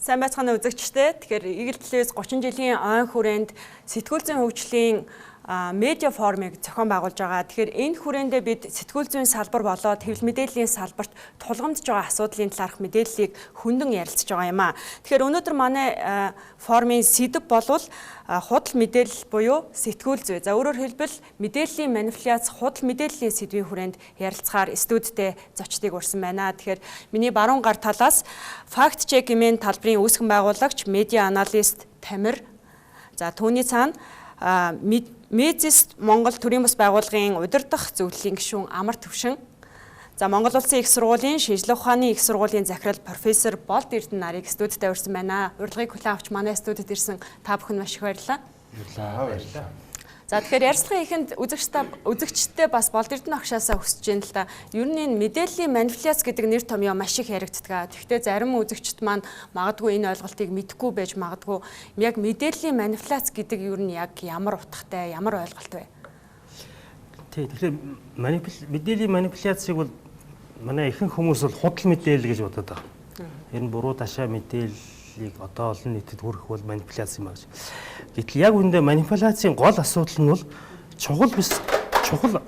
Сайн байцгаана үзэгчдээ. Тэгэхээр Eagle Televise 30 жилийн ойн хүрээнд сэтгүүл зүйн хөгжлийн медиа форумыг зохион байгуулж байгаа. Тэгэхээр энэ хүрээндээ бид сэтгүүл зүйн салбар болоод хэвлэл мэдээллийн салбарт тулгамдж байгаа асуудлын талаарх мэдээллийг хөндөн ярилцж байгаа юм аа. Тэгэхээр өнөөдөр манай форумын сэдэв болвол худал мэдээлэл буюу сэтгүүл зүй. За өөрөөр хэлбэл мэдээллийн манипуляц худал мэдээллийн сэдвийн хүрээнд ярилцахаар студидтэй зочдыг урьсан байна. Тэгэхээр миний баруун гар талаас факт чек хэмээн талбарын үүсгэн байгуулагч медиа аналист Тамир. За түүний цаана Медист Монгол төрийн бас байгууллагын удирдах зөвлөлийн гишүүн Амар Төвшин. За Монгол Улсын их сургуулийн шинжлэх ухааны их сургуулийн захирал профессор Болд Эрдэнэ нарыг студидтэй урьсан байна. Урилгыг хүлээн авч манай студид ирсэн та бүхэнд маш их баярлалаа. Баярлалаа. За тэгэхээр ярилцлагын эхэнд үзэгчдтэй бас Болд Эрдэнэ агшаасаа хүсэж байна л да. Ер нь энэ мэдээллийн манипуляц гэдэг нэр томьёо маш их яригддаг. Гэхдээ зарим үзэгчд маань магадгүй энэ ойлголтыг мэдэхгүй байж магадгүй. Яг мэдээллийн манипуляц гэдэг ер нь яг ямар утгатай, ямар ойлголт вэ? Тэгэхээр мэдээллийн манипуляцыг бол манай ихэнх хүмүүс бол худал мэдээлэл гэж бодоод байгаа. Энэ буруу ташаа мэдээллийг одоо олон нийтэд хүргэх бол манипуляц юм аа гэж. Гэтэл яг үүндээ манипуляцийн гол асуудал нь бол чухал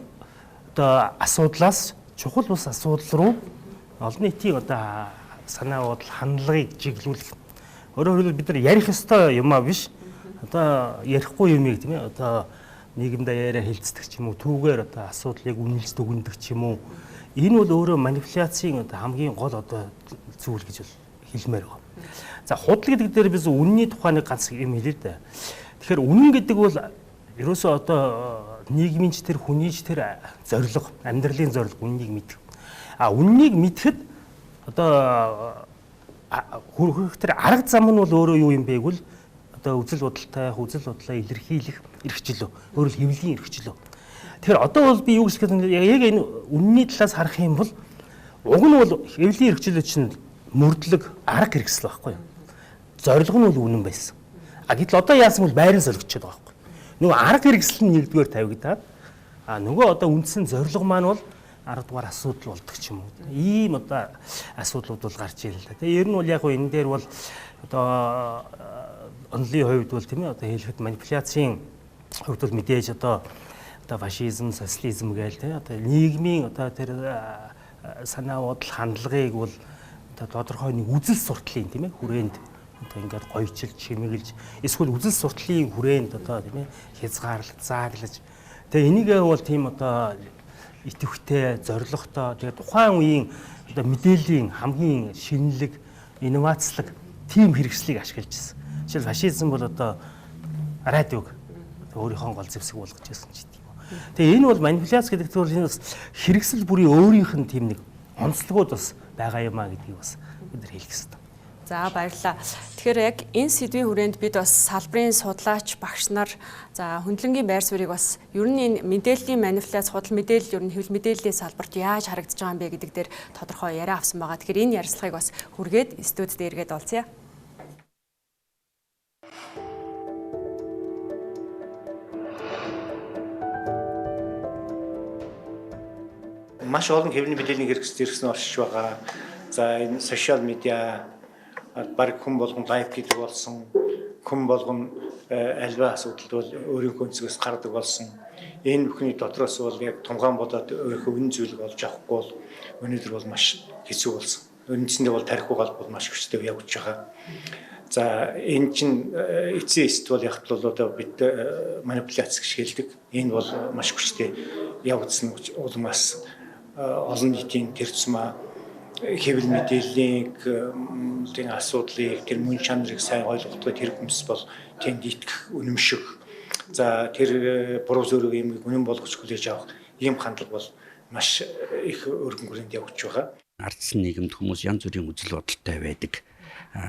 одоо асуудлаас чухал бус асуудал руу олон нийтийн одоо санаа бодол хандлагыг чиглүүлэх. Өөрөөр хэлбэл бид нар ярих ёстой юм аа биш. Одоо ярихгүй юмыг тийм ээ одоо нийгэмд яриа хилцдэг ч юм уу түүгээр одоо асуудлыг үнэлж дүгндэг ч юм уу. Энэ бол өөрөө манипуляцийн одоо хамгийн гол одоо зүйл гэж бол хэлмээр байна. За худал гэдэг дээр biz үнний тухайн ганц юм хэлээ дээ. Тэгэхээр үнэн гэдэг бол ерөөсөө одоо нийгмийнч тэр хүнийч тэр зорилго, амьдралын зорилго үннийг мэдэх. Үннийг мэдэхэд одоо хүрэх тэр арга зам нь бол өөрөө юу юм бэ гэвэл одоо үзэл бодолтой, үзэл бодлоо илэрхийлэх эрхчлөө, өөрөөр хэвлэлийн эрхчлөө. Тэгэхээр одоо бол би юу гэж хэлэх вэ? Яг энэ үнний талаас харах юм бол уг нь бол хэвлэлийн эрхчлөө чинь мөрдлөг арга хэрэгсэл байхгүй юу? Зорилго нь бол үнэн байсан. Гэтэл одоо яасан бол байрын солигдчиход байгаа байхгүй. Нөгөө арга хэрэгсэл нь нэгдүгээр тавигдаад нөгөө одоо үндсэн зорилго маань бол 10 дугаар асуудал болдог ч юм уу. Ийм одоо асуудлууд бол гарч ирэл л да. Тэгээ ер нь бол яг энэ дээр бол одоо онлын хувьд бол тийм ээ одоо хэлэхэд манипуляцийн хувьд бол мэдээж одоо фашизм, социализм гээл тийм одоо нийгмийн одоо тэр санаа бодол хандлагыг бол одоо тодорхой нэг үзэл суртлын тийм ээ хүрээнд одоо ингээд гоёчилж, чимэглэж эсвэл үзэл суртлын хүрээнд одоо тийм ээ хязгаарлаж, зааглаж тэгээ энийгээ бол тийм одоо идэвхтэй, зоригтой тэгээ тухайн үеийн одоо мэдээллийн хамгийн шинэлэг, инновацлог тийм хэрэгслийг ашиглаж байсан. Жишээл фашизм бол одоо радиог өөрийнхөө гол зэвсэг болгож байсан ч тийм үү. Тэгээ энэ бол манипуляц гэдэг зүйл энэ бас хэрэгсэл бүрийн өөрийнх нь тийм нэг онцлогуд бас байгаа юм а гэдгийг бас бид нар хэлэх хэрэгтэй. За баярлалаа. Тэгэхээр яг энэ сэдвийн хүрээнд бид бас салбарын судлаач, багш нар за хөндлөнгийн байр суурийг бас ер нь энэ мэдээллийн манипуляц, худал мэдээлэл ер нь хэвлэл мэдээллийн салбарт яаж харагдаж байгаа юм бэ гэдэг дээр тодорхой яриа авсан байгаа. Тэгэхээр энэ ярилцлагыг бас хүргээд студид дээр иргэд олцъя. Маш олон хэвлэл мэдээллийн хэрэгсэл оршиж байгаа. За энэ сошиал медиа баг хүн болгон лайв гэдэг болсон. Хүн болгон альва асуудалд бол өөрийнхөө өнцгөөс гардаг болсон. Энэ бүхний дотроос бол яг тунгаан бодоод өөрийнхөө үнэн зүйлийг олж авахгүй бол өнөөдөр бол маш хэцүү болсон. Үндсэндээ бол тарих угаал бол маш хүчтэй явж байгаа. За энэ чинь эцсийн эст бол яг л одоо бид манипуляц гэж хэлдэг. Энэ бол маш хүчтэй явагдсан улмаас олон нийтийн тэр тусмаа хэвлэл мэдээллийг тэр асуудлыг тэр мөн чанарыг сайн ойлгохтой тэр хүмүүс бол тэнд итгэх үнэмших за тэр буруу зөв юм үнэн болгож хүлээж авах ийм хандлага бол маш их өргөн хүрээнд явж байгаа. Ардсан нийгэмд хүмүүс янз бүрийн үзэл бодолтой байдаг.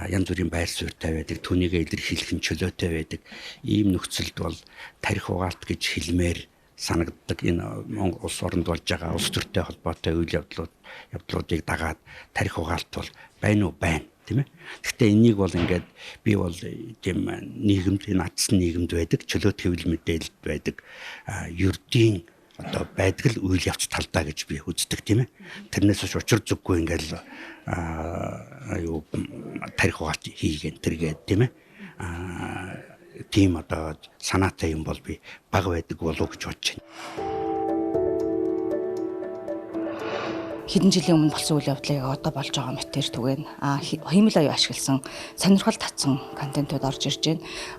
Янз бүрийн байр суурьтай байдаг. Түүнийг илэрхийлэх нь чөлөөтэй байдаг. Ийм нөхцөлд бол тарих угаалт гэж хэлмээр санагддаг. Энэ Монгол улс оронд болж байгаа улс төртэй холбоотой үйл явдлуудыг дагаад тарих угаалт бол байна уу байна тийм ээ. Гэхдээ энийг бол ингээд би бол тийм нийгэмд энэ ардсан нийгэмд байдаг, чөлөөт хэвлэл мэдээлэлд байдаг ердийн одоо байдаг л үйл явц талдаа гэж би үздэг тийм ээ. Тэрнээс ч учир зүггүй ингээл юу тарих хугаалт хийгэн тэргээд тийм ээ. Тийм одоо санаатай юм бол би бага байдаг болов уу гэж бодож байна. Хэдэн жилийн өмнө болсон үйл явдлыг одоо болж байгаа мэтэр түгэн хиймэл аюу ашигласан сонирхол татсан контентууд орж ирж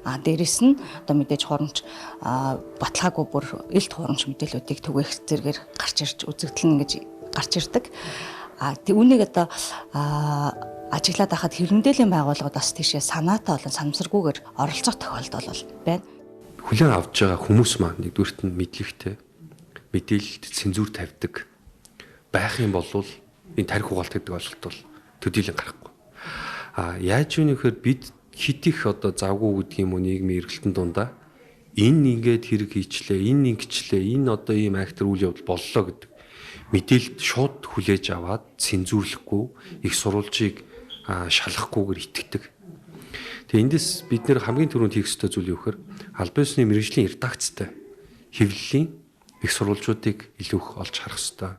байна. Дээрэс нь одоо мэдээж хурамч баталгаагүй бүр элт хурамч мэдээллүүдийг түгээх зэрэгээр гарч ирж үзэгдэлнэ гэж гарч ирдэг. Үүнийг одоо ажиглаад байхад хэвлэл мэдээллийн байгууллагууд бас тийшээ санаатай болон санамсаргүйгээр оролцох тохиолдол бол байна. Хүлээн авч байгаа хүмүүс маань нэгдүгüрт нь мэдлэгтэй, мэдээлэлд цензур тавьдаг байх юм бол энэ тарих хугаалт гэдэг ойлголт бол төдийлөн гарахгүй. Яаж вэ нөхөр бид хит их одоо завгүй гэдэг юм уу нийгмийн эргэлтэн дундаа энэ ингээд хэрэг хийчлээ, энэ ингэчлээ, энэ одоо ийм актер үйл явдал боллоо гэдэг мэдээлэлд шууд хүлээж аваад цензуурлахгүй, их сурвалжийг шалгахгүйгээр итгэдэг. Тэгээ эндээс бид нэр хамгийн түрүүнд хийх ёстой зүйл юу гэхээр албан ёсны мэргэжлийн редакцтай хэвлэлийн их сурвалжуудыг илүү их олж харах ёстой.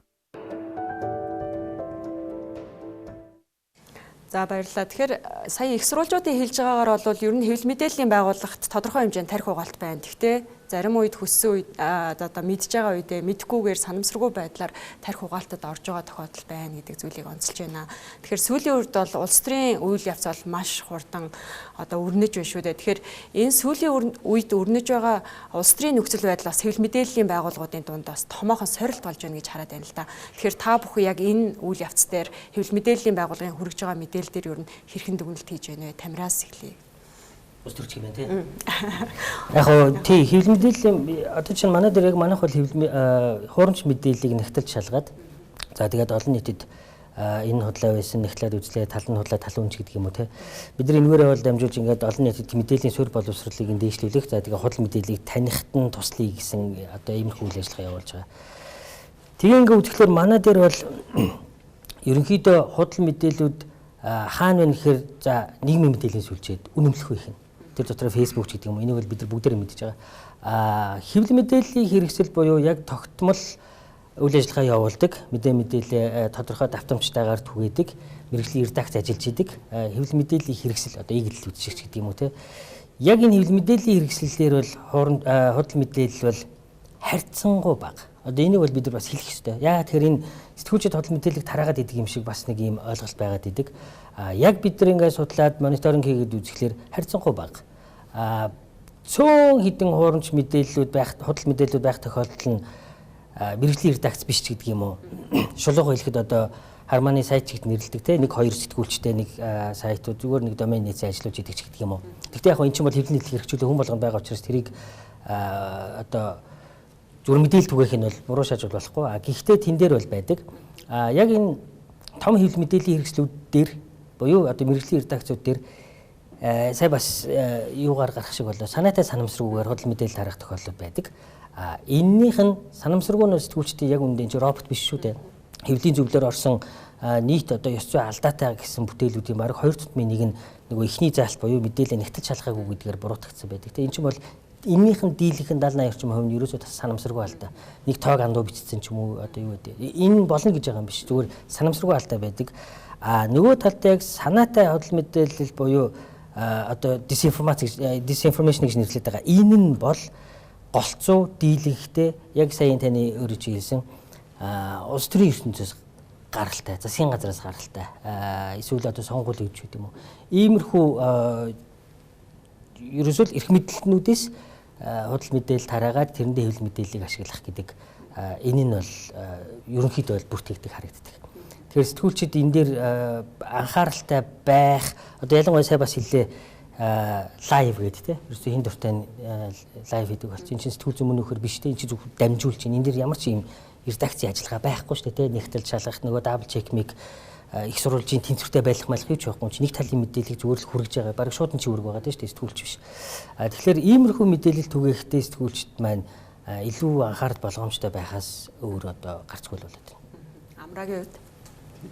За баярлалаа. Тэгэхээр сая их сурвалжуудын хэлж байгаагаар бол ер нь хэвлэл мэдээллийн байгууллагт тодорхой хэмжээнд тарих хугаалт байна. Гэхдээ зарим үед хүссэн үед одоо мэдж байгаа үедээ мэдхгүйгээр санамсаргүй байдлаар тарих хугаалтад орж байгаа тохиолдол байна гэдэг зүйлийг онцолж байна. Тэгэхээр сүүлийн үед бол улс төрийн үйл явц бол маш хурдан одоо өрнөж байна шүү дээ. Тэгэхээр энэ сүүлийн үед өрнөж байгаа улс төрийн нөхцөл байдал бас хэвлэл мэдээллийн байгууллагуудын дунд бас томоохон сорилт болж байна гэж хараад байна л да. Тэгэхээр та бүхэн яг энэ үйл явц дээр хэвлэл мэдээллийн байгууллагын хүргэж байгаа мэдээлэл дээр ер нь хэрхэн дүгнэлт хийж байна вэ? Тамираас эхлэе. Өстөрч юм тий. Яг оо тий хэвлэл мэдээллийн одоо чинь манай дээр яг манайх бол хуурамч мэдээллийг нэгтэлж шалгаад за тэгээд олон нийтэд энэ худлаа байсан нэгтлээд үзлээ тал нь худлаа тал үнж гэдэг юм уу тий. Бид нар энүүрээ бол дамжуулж ингээд олон нийтэд мэдээллийн суурь боловсролыг дээшлүүлэх за тэгээд худал мэдээллийг танихт нь туслая гэсэн одоо иймэрхүү үйл ажиллагаа явуулж байгаа. Тэгээ ингээд үзэхлээр манай дээр бол ерөнхийдөө худал мэдээллүүд хаана вэ гэхээр за нийгмийн мэдээллийн сүлжээд үнэмлэхгүй их. Тэр дотор Facebook гэдэг юм. Энийг бол бид нар бүгдээрээ мэдж байгаа. Хэвлэл мэдээллийн хэрэгсэл буюу яг тогтмол үйл ажиллагаа явуулдаг, мэдээлэл тодорхой давтамжтайгаар түгээдэг, мэргэжлийн редакц ажиллаж идэг. Хэвлэл мэдээллийн хэрэгсэл одоо ийгдэл үзэгч гэдэг юм уу те. Яг энэ хэвлэл мэдээллийн хэрэгслэлээр бол худал мэдээлэл бол харьцангуй бага. Одоо энийг бол бид нар бас хэлэх ёстой. Яагаад тэгэхээр энэ сэтгүүлчид худал мэдээллийг тараагаад идэг юм шиг бас нэг ийм ойлголт байгаад идэг. Яг бид нар ингээд судлаад мониторинг хийгээд үзэхлээр харьцангуй бага. Цөөн хідэн хуурамч мэдээллүүд байх, худал мэдээллүүд байх тохиолдол нь мэргэжлийн редакц биш ч гэдэг юм уу. Шулуухан хэлэхэд одоо Харманы сайт чигт нэрлэдэг те нэг хоёр сэтгүүлчтэй нэг сайтууд зүгээр нэг домен нээсэн ажиллаж идэг ч гэдэг юм уу. Гэхдээ яг энэ чинь бол хэвлэл нийтлэл хэрэгжүүлэх хүн болгонд байгаа учраас тэрийг одоо зүгээр мэдээлэл түгээх нь бол буруу шааж болохгүй. Гэхдээ тэн дээр бол байдаг. Яг энэ том хэвлэл мэдээллийн хэрэгслүүд дээр буюу одоо мэргэжлийн редакцууд дээр сая бас юугаар гарах шиг болоо санаатай санамсаргүйгээр худал мэдээлэл тарах тохиолдол байдаг. Эннийх нь санамсаргүй нь сэтгүүлчдийн яг үндэ энэ робот биш шүү дээ. Хэвлэлийн зөвлөөр орсон нийт одоо ёс зүй алдаатай гэсэн бүтээлүүдийн бараг 2/3-ийн нэг нь нөгөө ихний заалт буюу мэдээлэл нэгтэж шалгаагүй гэдгээр буруутгагдсан байдаг. Тэгээ эн чинь бол эннийх нь дийлийнх нь 70-80% нь ерөөсөө санамсаргүй алдаа. Нэг тоог андуу бичсэн ч юм уу одоо юу гэдэг. Энэ болно гэж байгаа юм биш. Зүгээр санамсаргүй алдаа байдаг. Нөгөө талд яг санаатай худал мэдээлэл буюу одоо disinformation гэж нэрлэдэг байгаа. Энэ нь бол голцоо дийлэнхтэй яг саяын таны өөрөж хэлсэн улс төрийн ертөнцөөс гаралтай, засгийн газраас гаралтай. Эсвэл одоо сонгуулийн гэж гэдэг юм уу. Иймэрхүү ерөөсөө эрх мэдлэлтнүүдээс худал мэдээлэл тараагаад тэрэндээ хэвлэл мэдээллийг ашиглах гэдэг энэ нь бол ерөнхийдөө бол бүртгэгдэх харагддаг. Тэгэхээр сэтгүүлчид энэ дээр анхааралтай байх одоо ялангуяа сая бас хэллээ лайв гэдэг тийм ерөөсөө хин дуртай лайв хийдэг болсон. Энэ чинь сэтгүүл зүйн нөхөр биш тийм энэ чинь зөв дамжуулж чинь энэ дээр ямар ч юм редакцийн ажиллагаа байхгүй шүү дээ тийм нэгтэл шалгах нөгөө дабл чекмиг их сурвалжийн тэнцвэртэй байх малах юу ч байхгүй чи нэг талын мэдээллийг зүгээр л хүргэж байгаа. Бараг шууд нь чи хүрэг байгаа тийм шүү дээ сэтгүүлч биш. Тэгэхээр иймэрхүү мэдээлэл түгээхдээ сэтгүүлчд маань илүү анхаарал болгоомжтой байхаас өөр одоо гарцгүй болоод байна. Амрагийн үед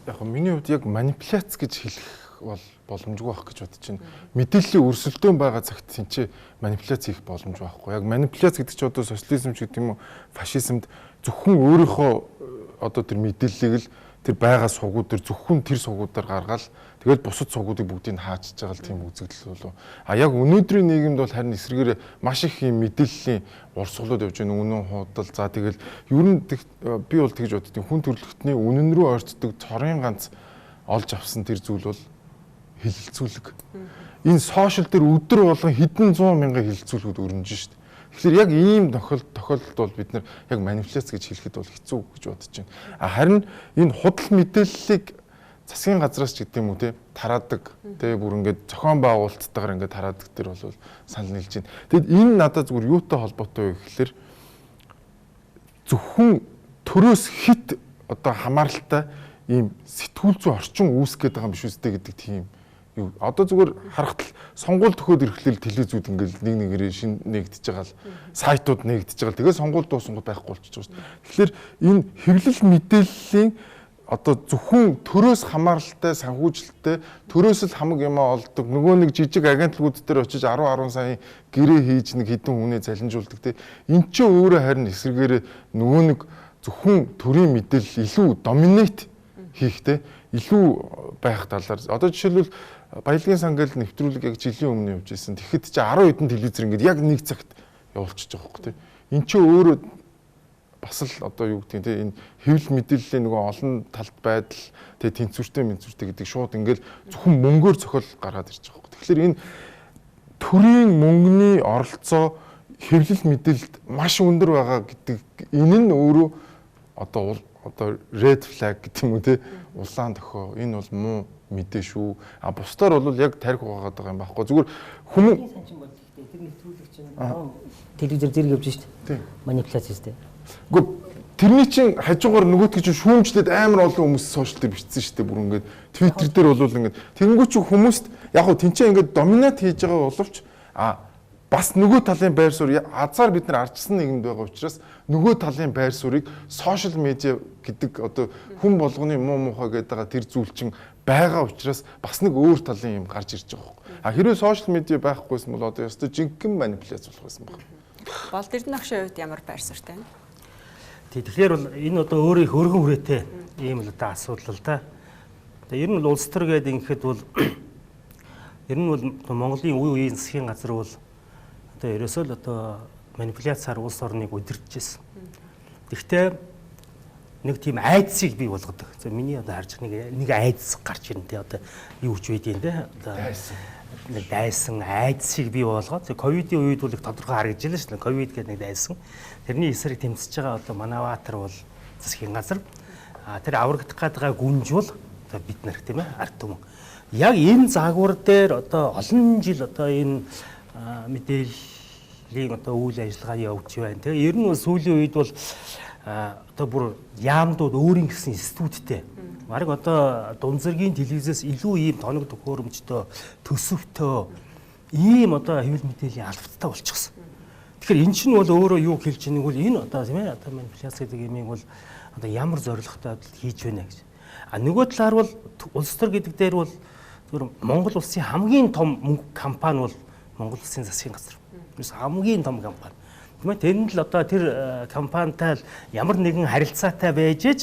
яг миний хувьд яг манипуляц гэж хэлэх бол боломжгүй байх гэж бодож байна. Мэдээллийн өрсөлдөөн байгаа цагт тэнцээ манипуляц хийх боломж байхгүй. Яг манипуляц гэдэг чинь одоо социализм ч гэдэг юм уу, фашизмд зөвхөн өөрийнхөө одоо тэр мэдээллийг л тэр байгаа сувгууд дээр зөвхөн тэр сувгуудаар гаргаал тэгэл бусад сувгуудыг бүгдийг хаачж байгаа л тийм үзэгдэл болов. А яг өнөөдрийн нийгэмд бол харин эсрэгээр маш их юм мэдээллийн урсгалууд явж байна. Үнэн худал за тэгэл ер нь би бол тэгж боддгийн хүн төрөлхтний үнэн рүү ойртдог цорын ганц олж авсан тэр зүйл бол хилэлцүүлэг. Энэ сошиал дээр өдөр болгон хэдэн 100 мянган хилэлцүүлгүүд өрнөж шít. Тэгэхээр яг ийм тохиолдолд бол бид нар яг манипуляц гэж хэлэхэд бол хэцүү гэж бодож байна. А харин энэ худал мэдээллийг засгийн газраас ч гэдэг юм уу те тараадаг те бүр ингээд зохион байгуулалттайгаар ингээд тараадаг тэр бол санал нийлж байна. Тэгэд энэ надад зүгээр юутай холбоотой вэ гэхээр зөвхөн төрөөс хит одоо хамааралтай ийм сэтгүүл зүйн орчин үүсгэж байгаа юм биш үстэй гэдэг тийм юу. Одоо зүгээр харахад сонгуульд төхөөд ирэхлээр телевизүүд ингээл нэг нэгээрээ шин нэгдэж байгаа л сайтууд нэгдэж байгаа. Тэгээ сонгуул дуусангууд байхгүй болчихж байгаа шүү дээ. Тэгэхээр энэ хэвлэл мэдээллийн одоо зөвхөн төрөөс хамааралтай санхүүжилттэй төрөөс л хамаг юмаа олдог нөгөө нэг жижиг агентлагууд дээр очиж 10 сая гэрээ хийж нэг хэдэн хүнээ залинжуулдаг те. Энд чинь өөрөө харин эсрэгээр нөгөө нэг зөвхөн төрийн мэдээлэл илүү доминейт хийхтэй илүү байх талаар одоо жишээлбэл Баялагын сан гэл нэвтрүүлэг яг жилийн өмнө явж ирсэн. Тэгэхэд чи 10 хэдэн телевизэр ингээд яг нэг цагт явуулчихж байгаа хөөх тий. Энд чи өөрөө бас л одоо юу гэдэг тий энэ хэвлэл мэдээллийн нөгөө олон талт байдал тий тэнцвэртэй гэдэг шууд ингээд зөвхөн мөнгөөр цохол гаргаад ирж байгаа хөөх. Тэгэхээр энэ төрийн мөнгөний оролцоо хэвлэл мэдээлэлд маш өндөр байгаа гэдэг энэ нь өөрөө одоо red flag гэдэг юм уу тий улаан тохио энэ бол муу мэдээ шүү. А бусдаар бол яг тарих угаагаад байгаа юм байхгүй. Зүгээр хүмүүс санчин бол ихтэй тэр нэвтрүүлэг чинь телевизээр зэрэг явж штэ. Манипуляц штэ. Гэхдээ тэрний чинь хажуугаар нөгөөтгий чинь шүүмжлээд амар олон хүмүүс сошиал дээр бичсэн штэ. Бүр ингээд Twitter дээр бол ингээд тэгэнгүүт ч хүмүүст яг хөө тэнцээ ингээд доминат хийж байгаа боловч бас нөгөө талын байр суурь азар бид нар арчсан нийгэмд байгаа учраас нөгөө талын байр суурийг сошиал медиа гэдэг одоо хүн болгоны муу мухай гэдэг тэр зүйл чинь байгаа учраас бас нэг өөр талын юм гарч ирж байгаа юм. А хэрвээ сошиал медиа байхгүйсэн бол одоо ястаа жинхэнэ манипуляц болох байсан баг. Болд Эрдэнэ агшийн хувьд ямар байр суурьтай вэ? Тэгэхээр бол энэ одоо өөрөө их өргөн хүрээтэй ийм л одоо асуудал л да. Тэгээ ер нь бол улс төр гэдэг ингэхэд бол ер нь бол Монголын үе үеийн засгийн газар бол одоо ерөөсөө л одоо манипуляцаар улс орныг удирдахжсэн. Гэхдээ нэг тийм айдсыг бий болгодог. За миний одоо харж нэг айдс гарч ирнэ те одоо юу ч байдیں۔ Те одоо нэг дайсан айдсыг бий болгоод ковидын үед бол их тодорхой харагдаж байна шүү дээ. Ковид гэдэг нэг дайсан. Тэрний эсрэг тэмцэж байгаа одоо Манаватар бол засгийн газар. Тэр аврагдах гэдэг гүнж бол одоо бид нар тийм ээ ард түмэн. Яг энэ загвар дээр одоо олон жил одоо энэ мэдээллийн одоо үйл ажиллагаа явуулж байна. Тэгээ ер нь сүүлийн үед бол одоо бүр яамдууд өөрийн гэсэн институттэй. Бараг одоо дунд зэргийн телевизээс илүү ийм тоног төхөөрөмжтэй, төсөвтэй ийм одоо хэвлэл мэдээллийн албаттай болчихсон. Тэгэхээр эн чинь бол өөрөө юу хэлж байгааг бол энэ одоо тийм ээ одоо манипуляц гэдэг юмыг бол одоо ямар зорилготой хийж байна гэж. А нөгөө талаар бол улс төр гэдэг дээр бол зөвхөн Монгол улсын хамгийн том компани бол Монгол улсын засгийн газар. Тэрс хамгийн том компани. Тэнд л одоо тэр компанитай ямар нэгэн харилцаатай байж ич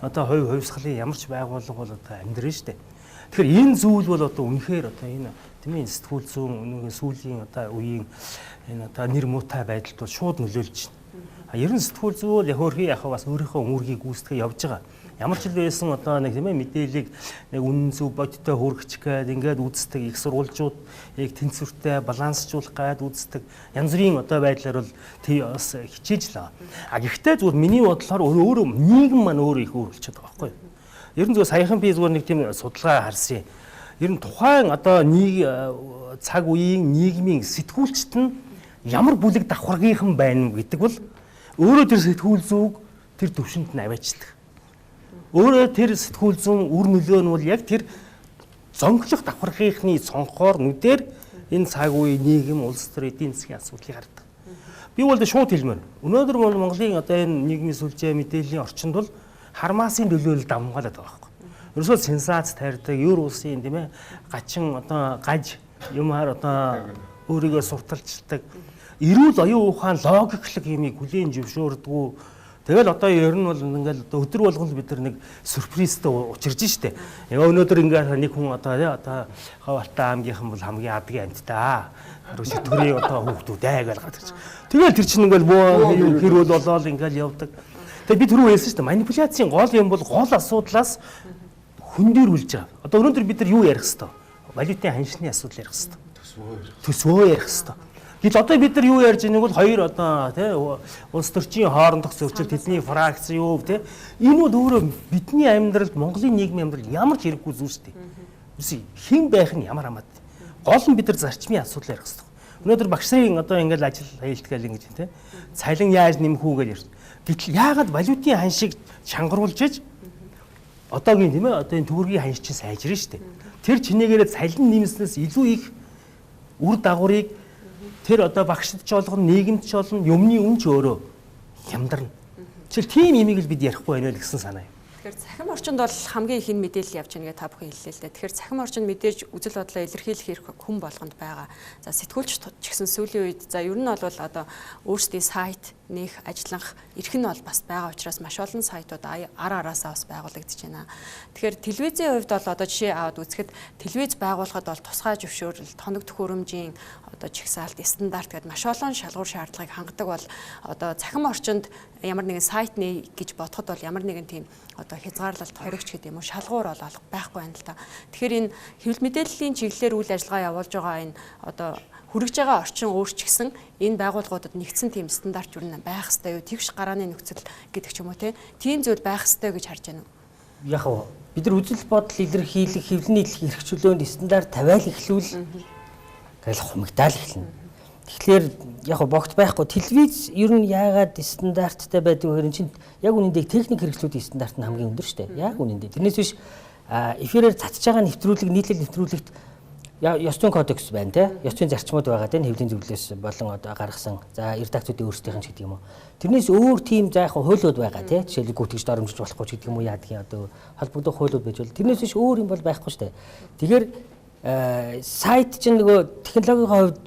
одоо хувьсгалын ямар ч байгууллага бол одоо амьдрын штэ. Тэгэхээр энэ зүйл бол одоо үнэхээр одоо энэ тийм ээ сэтгүүл зүүн сүүлийн одоо үеийн энэ одоо нэр муутай байдалд бол шууд нөлөөлж байна. Ер нь сэтгүүл зүүн хөөрхий яхаа бас өөрийнхөө үүргийг гүйцэтгэж явж байгаа. Ямар ч л байсан одоо нэг тийм ээ мэдээллийг нэг үнэн зөв бодиттой хүргэх гээд ингээд үздэг их сурвалжууд яг тэнцвэртэй балансжуулах гээд үздэг янз бүрийн одоо байдлаар бол бас хичээж л. Гэхдээ зүгээр миний бодлоор өөрөө нийгэм маань өөрөө их өөрчлөлт байгаа байхгүй юу? Ер нь зүгээр саяхан би зүгээр нэг тийм судалгаа харсан. Ер нь тухайн одоо нэг цаг үеийн нийгмийн сэтгүүлчт нь ямар бүлэг давхаргийнхан байна гэдэг бол өөрөө тэр сэтгүүл зүг тэр төвшөнд нь аваачдаг. Өөрөө тэр сэтгүүл зүүн үр нөлөө нь бол яг тэр зонхлох давхаргийнхны цонхоор нүдээр энэ цаг үеийн нийгэм улс төр эдийн засгийн асуудлыг хардаг. Би бол шууд хэлмээр. Өнөөдөр Монголын одоо энэ нийгмийн сүлжээ мэдээллийн орчинд бол хармаасын нөлөөлөл давмгаалаад байгаа байхгүй. Ерөөсөө сенсац тарьдаг, ер улсын тийм ээ гачин одоо гаж юмар одоо өөрийгөө сурталчилдаг, эрүүл оюун ухаан логиклог юмыг хүлээн зөвшөөрдгүү. Тэгэл одоо ер нь бол ингээл одоо өдөр болгон бид нар нэг сюрпризтэй учирж штэ. Өнөөдөр ингээд нэг хүн одоо Хавалта аймгийнхан бол хамгийн адгийн амьтдаа. Сэтгүүрийн одоо хүүхдүүд гэж гадагч. Тэгэл тэр чинь ингээл хэрүүл болоод ингээл явдаг. Тэгээ би түрүү хэлсэн штэ манипуляцийн гол юм бол гол асуудлаас хөндөрүүлж байгаа. Одоо өнөөдөр бид нар юу ярих хэвээр? Валютын ханшны асуудал ярих хэвээр. Төсвөө ярих хэвээр. Гэвч одоо бид нар юу ярьж байгааг бол хоёр одоо тий улс төрчийн хоорондох зөрчил тэдний фракц юу тий энэ бол өөрөө бидний амьдралд Монголын нийгмийн амьдралд ямар ч хэрэггүй зүйл шүү дээ. Хэн байх нь ямар хамаатай. Гол нь бид нар зарчмын асуудал ярих хэрэгтэй. Өнөөдөр багш нарын одоо ингээл ажил хаялтгаал ингэж тий цалин яаж нэмэх үү гэж ярьж. Гэтэл яагаад валютын ханшийг чангаруулж иж одоогийн тийм ээ одоо энэ төгрөгийн ханш чинь сайжирна шүү дээ. Тэр чинээгээр цалин нэмснээс илүү их үр дагаврыг тэр одоо багшд ч болгоно, нийгэмд ч болно, юмны үн ч өөрөө хямдарна. Жишээл тийм имийг л бид ярихгүй байна л гэсэн санаа юм. Тэгэхээр цахим орчинд бол хамгийн их мэдээлэл явж байгаа та бүхэн хэллээ л дээ. Тэгэхээр цахим орчинд мэдээж үзэл бодлоо илэрхийлэх хэрэг хүн болгонд байгаа. За сэтгүүлч ч гэсэн сүүлийн үед за ер нь бол одоо өөрсдийн сайт нэх ажиллах эрх нь бол бас байгаа учраас маш олон сайтууд араасаа бас байгуулагдаж байна. Тэгэхээр телевизийн хувьд бол одоо жишээ аваад үзэхэд телевиз байгуулахад бол тусгай зөвшөөрөл, тоног төхөөрөмжийн одоо чигсаалт, стандарт гэдэг маш олон шалгуур шаардлагыг хангадаг бол одоо цахим орчинд ямар нэгэн сайт нэ гэж бодоход бол ямар нэгэн тийм одоо хязгаарлалт хоригч гэдэг юм уу шалгуур бол байхгүй байна л да. Тэгэхээр энэ хэвлэл мэдээллийн чиглэлээр үйл ажиллагаа явуулж байгаа энэ одоо хүрэж байгаа орчин өөрчлөгсөн энэ байгууллагуудад нэгдсэн тийм стандарт юу байх ёстой юу тэгш гарааны нөхцөл гэдэг ч юм уу тийм зүйл байх ёстой гэж харж байна уу? Яг уу бид нар үзэл бодол илэрхийлэх хэвлэлийн эрхчлөөнд стандарт тавиал эхлүүл гэл хумигдаал эхэлнэ. Тэгэхээр яг богт байхгүй телевиз ер нь яагаад стандарттай байдаг вэ гэхээр чинь яг үнэндээ техник хэрэгслүүдийн стандарт нь хамгийн өндөр шүү дээ. Яг үнэндээ. Тэрнээс биш эфирээр цацж байгаа нэвтрүүлэг нийтлэл нэвтрүүлэгт ёс зүйн кодекс байна те. Ёс зүйн зарчмууд байгаа те. Хэвлэлийн зөвлөлөөс болон одоо гаргасан. За редакцуудын өөрсдийнх нь гэдэг юм уу. Тэрнээс өөр тийм за яг хуулиуд байгаа те. Жишээлбэл гүйтгэж доромжилж болохгүй ч гэдэг юм уу яадгийн одоо холбогдох хуулиуд байж бол тэрнээс биш өөр юм бол байхгүй шүү дээ. Тэгэхээр сайт чинь нөгөө технологийн хувьд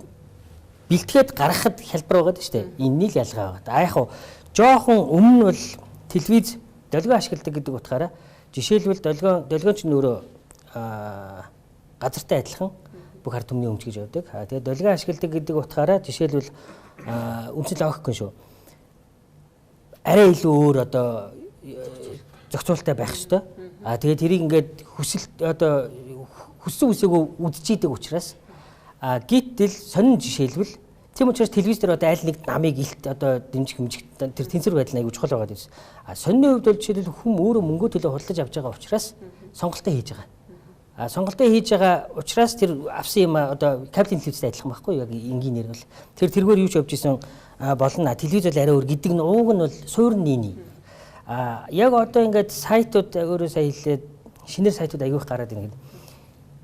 бэлтгээд гаргахад хялбар байгаа шүү дээ. Энэ нь л ялгаа байгаа. Яг хуу жоохон өмнө бол телевиз долгион ашигладаг гэдэг утгаараа жишээлбэл долгион ч нөрөө газартай адилхан бүх ард түмний өмч гэж явдаг. Тэгээд долгион ашигладаг гэдэг утгаараа жишээлбэл үндэслэл авахгүй шүү. Арай илүү өөр одоо зохицуулттай байх ёстой. Тэгээд тэрийг ингээд хүсэлт одоо хүссэн үсээгөө үдчихийдэг учраас гítэл сонин жишээлбэл тийм учраас телевиз дээр одоо аль нэг намыг илт одоо дэмжих хэмжих тэр тэнцвэр байдал аягүй чухал байгаа гэсэн. Сонины хувьд бол жишээлбэл хүм өөрөө мөнгө төлөө худалдаж авч байгаа учраас сонголтоо хийж байгаа. Сонголтоо хийж байгаа учраас тэр авсан юм одоо кабелийн телевизтэй адилхан байхгүй яг энгийнээр бол тэр тэргээр юу ч явж исэн болно. Телевиз бол арай өөр гэдэг нь ууг нь бол суурны. Яг одоо ингээд сайтууд өөрөө сая хэллээ шинээр сайтууд аягүй их гараад ирнэ.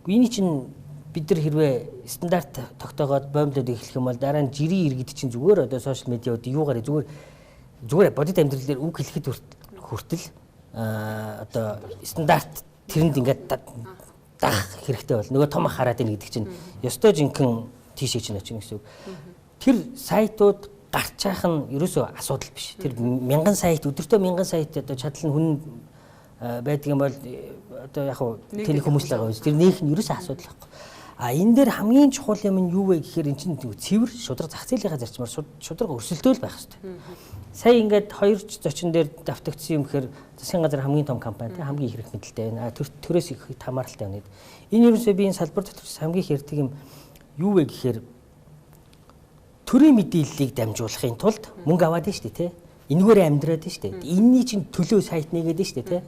Эний чинь бид нар хэрвээ стандарт тогтоогоод боомлоод эхлэх юм бол дараа нь жирийн иргэд чинь зүгээр одоо сошиал медиауд юугаар зүгээр бодит амьдрал дээр үг хэлэхэд хүртэл одоо стандарт тэрэнд ингээд дах хэрэгтэй бол нөгөө том ах хараад ийн гэдэг чинь ёстой жинхэнэ тийшээ чинь очих гэсэн үг. Тэр сайтууд гарч яах нь ерөөсөө асуудал биш. Тэр мянган сайт өдөртөө мянган сайт одоо чадал нь хүн байдаг юм бол одоо яг хуу тэний хүмүүс л байгаа үз. Тэр нээх нь ерөөсөө асуудал байхгүй. Энэ дээр хамгийн чухал юм нь юу вэ гэхээр эн чинь цэвэр шудраг зах зээлийн зарчмаар шудраг өрсөлдөөл байх хэрэгтэй. Сая ингээд хоёр зочин дээр давтагдсан юм гэхээр засгийн газар хамгийн том компани хамгийн их хэрэг мэдлэлтэй байна. Төрөөс их хамааралтай байна. Энэ ерөөсөө би энэ салбар дотор хамгийн их ярьдаг юм юу вэ гэхээр төрийн мэдээллийг дамжуулахын тулд мөнгө аваад байна шүү дээ, тэ. Энэгээр амьдраад байна шүү дээ. Энийний чинь төлөө сайт нэгээд байна шүү дээ, тэ.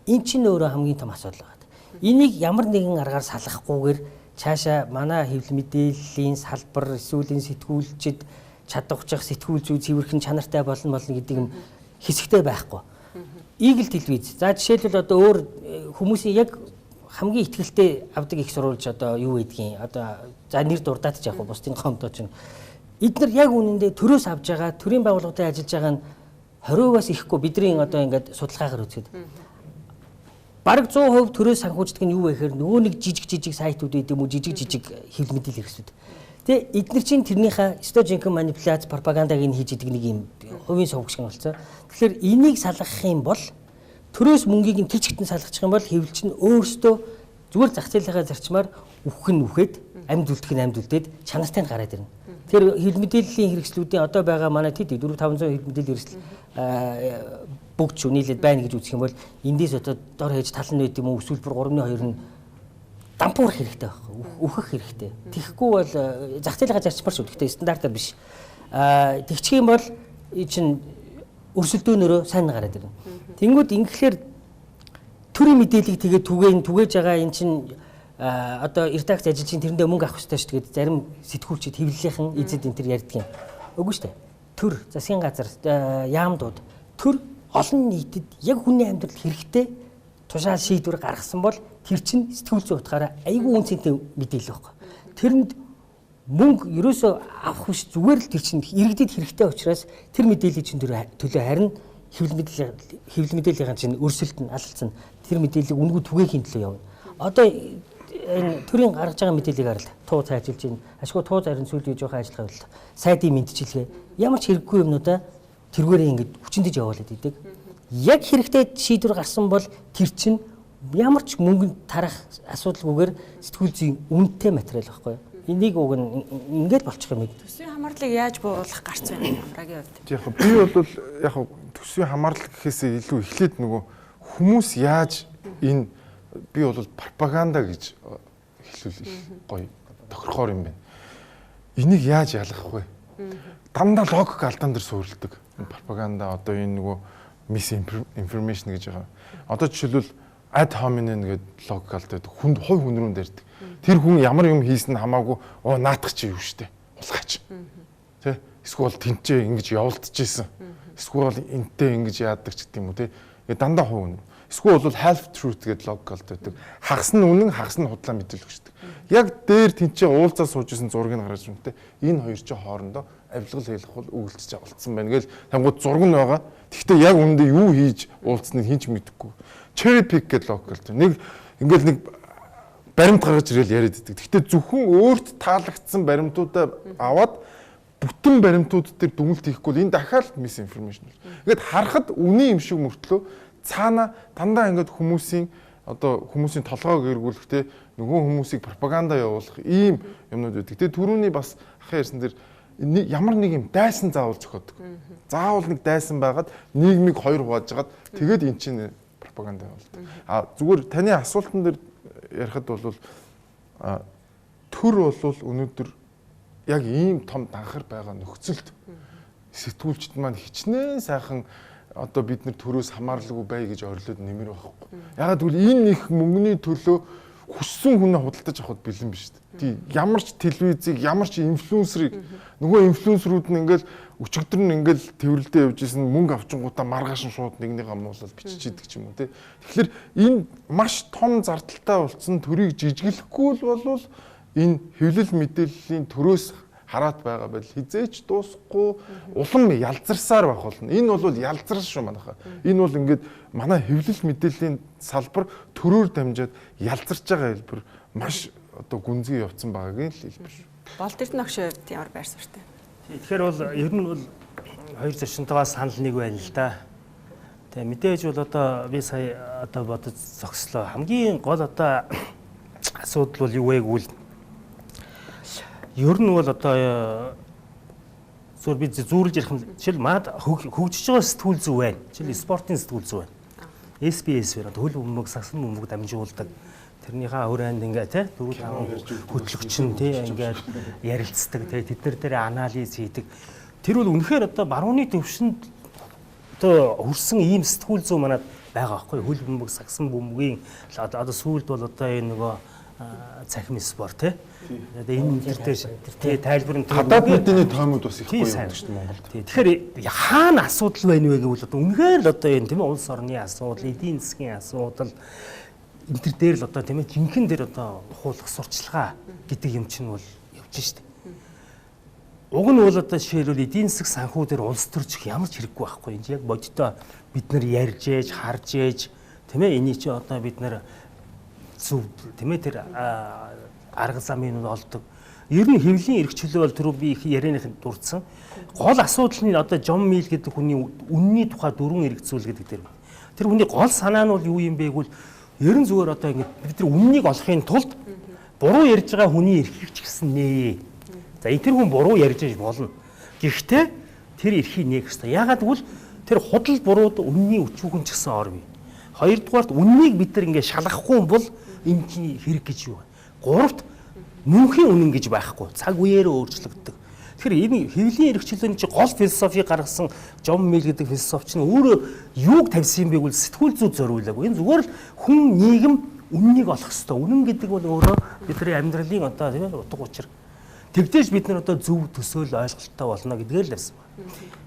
Энэ чинь өөрөө хамгийн том асуудал байна. Энийг ямар нэгэн аргаар салгахгүйгээр цаашаа манай хэвлэл мэдээллийн салбар эсвэл сэтгүүлчид чадварчих сэтгүүлзүү цэвэрхэн чанартай болно гэдэг юм хэсэгтэй байхгүй. Eagle телевиз. За жишээлбэл одоо өөр хүмүүсийн яг хамгийн ихтгэлтэй авдаг их сурвалж одоо юу гэдгийг одоо за нэр дурдаад ч яг бусдын гомдоо чинь эдгээр яг үнэндээ төрөөс авж байгаа төрийн байгууллагуудад ажиллаж байгаа нь 20%-аас ихгүй бидний одоо ингээд судалгаагаар үзэхэд бараг 100% төрөөс санхүүждэг нь юу вэ гэхээр нөгөө нэг жижиг сайтууд гэдэг юм уу жижиг хэвлэл мэдээлэл хэрэгсүүд. Тэгээ эдгээр чинь тэрнийхээ стожинкэн манипуляц пропагандаг ин хийж идэг нэг юм хувийн сувгч гэн болсон. Тэгэхээр энийг салгах юм бол төрөөс мөнгийг нь тэр чигтэн салгачих юм бол хэвлэлч нь өөрөөсөө зүгээр зах зээлийнхаа зарчмаар үхэх нь үхээд амьд үлдэх нь амьд үлдээд чанартай нь гараад ирнэ. Тэгэхээр хэвлэл мэдээллийн хэрэгслүүдийн одоо байгаа манай тэд 400-500 хэвлэл мэдээллийн хэрэгсэл бүгд ч нийлээд байна гэж үзэх юм бол эндээс одоо дор хаяж тал нь байд юм уу эсвэл бүр 3-2 нь дампуурах хэрэгтэй байхгүй үхэх хэрэгтэй. Тэгэхгүй бол зах зээлийнхаа зарчмаар шүү. Гэхдээ стандартаар биш. Тэгчих юм бол чинь өрсөлдөөнөөрөө сайн гараад ирнэ. Тэнгүүд ингэхлээр төрийн мэдээллийг тэгээд түгээж байгаа эн чинь одоо редакц ажиллаж чинь тэрэндээ мөнгө авах хэрэгтэй шүү. Тэгээд зарим сэтгүүлчид хэвлэлийнхэн эзэд энэ төр ярьдаг юм. Үгүй шүү дээ. Төр засгийн газар яамдууд төр олон нийтэд яг хүний амьдралд хэрэгтэй тушаал шийдвэр гаргасан бол тэр чинь сэтгүүл зүйн утгаараа айгүй үнцэнтэй мэдээлэл байхгүй. Тэрэнд мөнгө ерөөсөө авах биш зүгээр л тэр чинь иргэдэд хэрэгтэй учраас тэр мэдээллийн чинь төлөө харин хэвлэл мэдээллийн чинь өрсөлд нь алдсан тэр мэдээллийг үнгүй түгээхийн төлөө явна. Одоо энэ төрийн гаргаж байгаа мэдээллийг хараад туу цайжилж байна. Ашгүй туу зарим зүйл хийж байгаа ажиллагаа бол сайдын мэдчилгээ ямар ч хэрэггүй юмнуудаа тэргээрээ ингэж хүчнэж явуулаад идэг. Яг хэрэгтэй шийдвэр гарсан бол тэр чинь ямар ч мөнгөнд тарах асуудалгүйгээр сэтгүүл зүйн үнэтэй материал байхгүй юу? Энийг уг нь ингээд болчих юм. Төсвийн хамаарлыг яаж буулгах гарц байна Амрагийн хувьд? Яг би бол яг төсвийн хамаарлал гэхээсээ илүү эхлээд нөгөө хүмүүс яаж энэ би бол пропаганда гэж хэлвэл гоё тохирохоор юм байна. Энийг яаж ялгах вэ? Дандаа логик алдаан дээр суурилдаг. Пропаганда одоо энэ нөгөө misinformation гэж байгаа. Одоо жишээлбэл ad hominem гэдэг логик алдаад хүнд хой хүн рүү дэрдэг. Тэр хүн ямар юм хийсэн хамаагүй наадах чи юу штэ. Улгаач. Тэ? Эсвэл тэнцээ ингэж явуулдаж исэн. Эсвэл энтэй ингэж яадаг ч гэдэг юм уу те. Дандаа хой хүн. Эсвэл бол half truth гэдэг логик алдаад. Хагас нь үнэн, хагас нь худлаа мэдээлэл өгчдөг. Яг дээр тэнцээ уулзаа сууж исэн зургийг гаргаж үнэтэй энэ хоёр ч хоорондоо авилгал хийх бол өгүүлцэж олдсон байна гэж тангууд зураг нь байгаа. Гэхдээ яг үүндээ юу хийж уулзсныг хинч мэдэхгүй. Cherry pick гэдэг логик л нэг ингээл нэг баримт гаргаж ирэл яриад идэг. Гэхдээ зөвхөн өөрт таалагдсан баримтуудаа аваад бүтэн баримтууд дээр дүгнэлт хийхгүй бол энэ дахиад misinformation. Ингээд харахад үнэн юм шиг мөртлөө цаана дандаа ингээд хүмүүсийн толгойг эргүүлэхдээ нөгөө хүмүүсийг пропаганда явуулах ийм юмнууд үүдэг. Тэгээ түрүүний бас ахаа ярьсан дэр ямар нэг юм дайсан заавал зохиодог. Заавал нэг дайсан байгаад нийгмийг хоёр хуваажгаад тэгээд эн чинь пропаганда явуулдаг. Зүгээр таны асуултан дээр ярихад бол төр бол өнөөдөр яг ийм том данхар байгаа нөхцөлд сэтгүүлчд маань хичнээн сайхан одоо бид нар төрөөс хамааралгүй бай гэж орилоод нэмэр байхгүй. Ягаад гэвэл энэ их мөнгөний төлөө хүссэн хүнээ худалдаж авахд бэлэн биш шүү дээ. Ямар ч телевизийг, ямар ч инфлюенсерийг нөгөө инфлюенсерүүд нь ингээл өчигдөр нь ингээл тэрвэрлдээ явж исэн мөнгө авчингуудаа маргааш нь шууд нэгнийгээ муулаад бичиж идэг ч юм уу те. Тэгэхээр энэ маш том зардалтай болсон төрийг жижиглэхгүй бол энэ хэвлэл мэдээллийн төрөөс хараад байгаа бол хизээч дуусахгүй улам ялзарсаар байх болно. Энэ бол ялзар шүү манайхаа. Энэ бол ингээд манай хэвлэл мэдээллийн салбар төрөөр дамжаад ялзарч байгаа хэлбэр маш одоо гүнзгий явцсан байгаагийн л хэлбэр шүү. Болд Эрдэнэгийн хувьд ямар байр суурьтай? Тэгэхээр бол ер нь бол хоёр зочинтойгоо санал нэг байна л да. Тэгээ мэдээж бол одоо би сая одоо бодож зогслоо. Хамгийн гол одоо асуудал бол юу вэ гэвэл ер нь бол одоо зөв би зүүрлж ярих юм жишээл маад хөгжиж байгаа сэтгүүл зүй байна. Жишээл спортын сэтгүүл зүй байна. SBS байна. Хөл бөмбөг, сагсан бөмбөг дамжуулдаг. Тэрнийхээ хүрээнд ингээ тий 4-5 хөтлөгч нь тий ингээд ярилцдаг тий тэд нар дээр анализ хийдэг. Тэр бол үнэхээр одоо барууны төвшөнд одоо хүрсэн ийм сэтгүүл зүй манад байгаа байхгүй хөл бөмбөг, сагсан бөмбөгийн одоо сүүлд бол одоо энэ нөгөө цахим спорт тий. Одоо энэ тэр тайлбар нь гадаад мэдээний тоомууд бас их гоё юм шүү дээ Монголд. Тэгэхээр хаана асуудал байна вэ гэвэл одоо үнэхээр л одоо энэ тийм ээ улс орны асуудал, эдийн засгийн асуудал энэ төр дээр л одоо тийм ээ жинхэнэ дээр одоо хуулах сурчлагаа гэдэг юм чинь бол явж штэ. Уг нь бол одоо жишээлбэл эдийн засаг санхүү дээр улс төрчих ямар ч хэрэггүй байхгүй. Энд яг бодитоо бид нар ярьж ээж, харж ээж тийм ээ энийг чи одоо бид нар зөв тийм ээ тэр арга замын олдог. Ер нь хэвлийн эрх чөлөө бол түрүү би их ярианыхын дурдсан. Гол асуудал нь одоо Жон Мил гэдэг хүний үнний тухай дөрвөн эргцүүл гэдэг дээр. Тэр хүний гол санаа нь бол юу юм бэ гэвэл ерэн зүгээр одоо ингэ бид нар үннийг олохын тулд буруу ярьж байгаа хүний эрхийг ч гэсэн нээ. За тэр хүн буруу ярьж болно. Гэхдээ тэр эрхийг нээх ёстой. Яагаад гэвэл тэр худал бурууд үнний өчүүхэн ч гэсэн ор бий. Хоёрдугаарт үннийг бид нар ингэ шалгахгүй бол энэ хэрэг гэж юу вэ? Гуравт мөнхийн үнэн гэж байхгүй. Цаг үеэрээ өөрчлөгддөг. Тэгэхээр энэ хэвлийн эрх чөлөөний чи гол философи гаргасан Жон Мил гэдэг философч нь өөрөө юуг тавьсан юм бэ гэвэл сэтгүүл зүйд зориулаагүй. Энэ зүгээр л хүн нийгэм үннийг олох ёстой. Үнэн гэдэг бол өөрөө бидний амьдралын одоо тийм ээ утга учир. Тэгдэж бид нар одоо зөв төсөөл ойлголттой болно гэдгээр л авсан байна.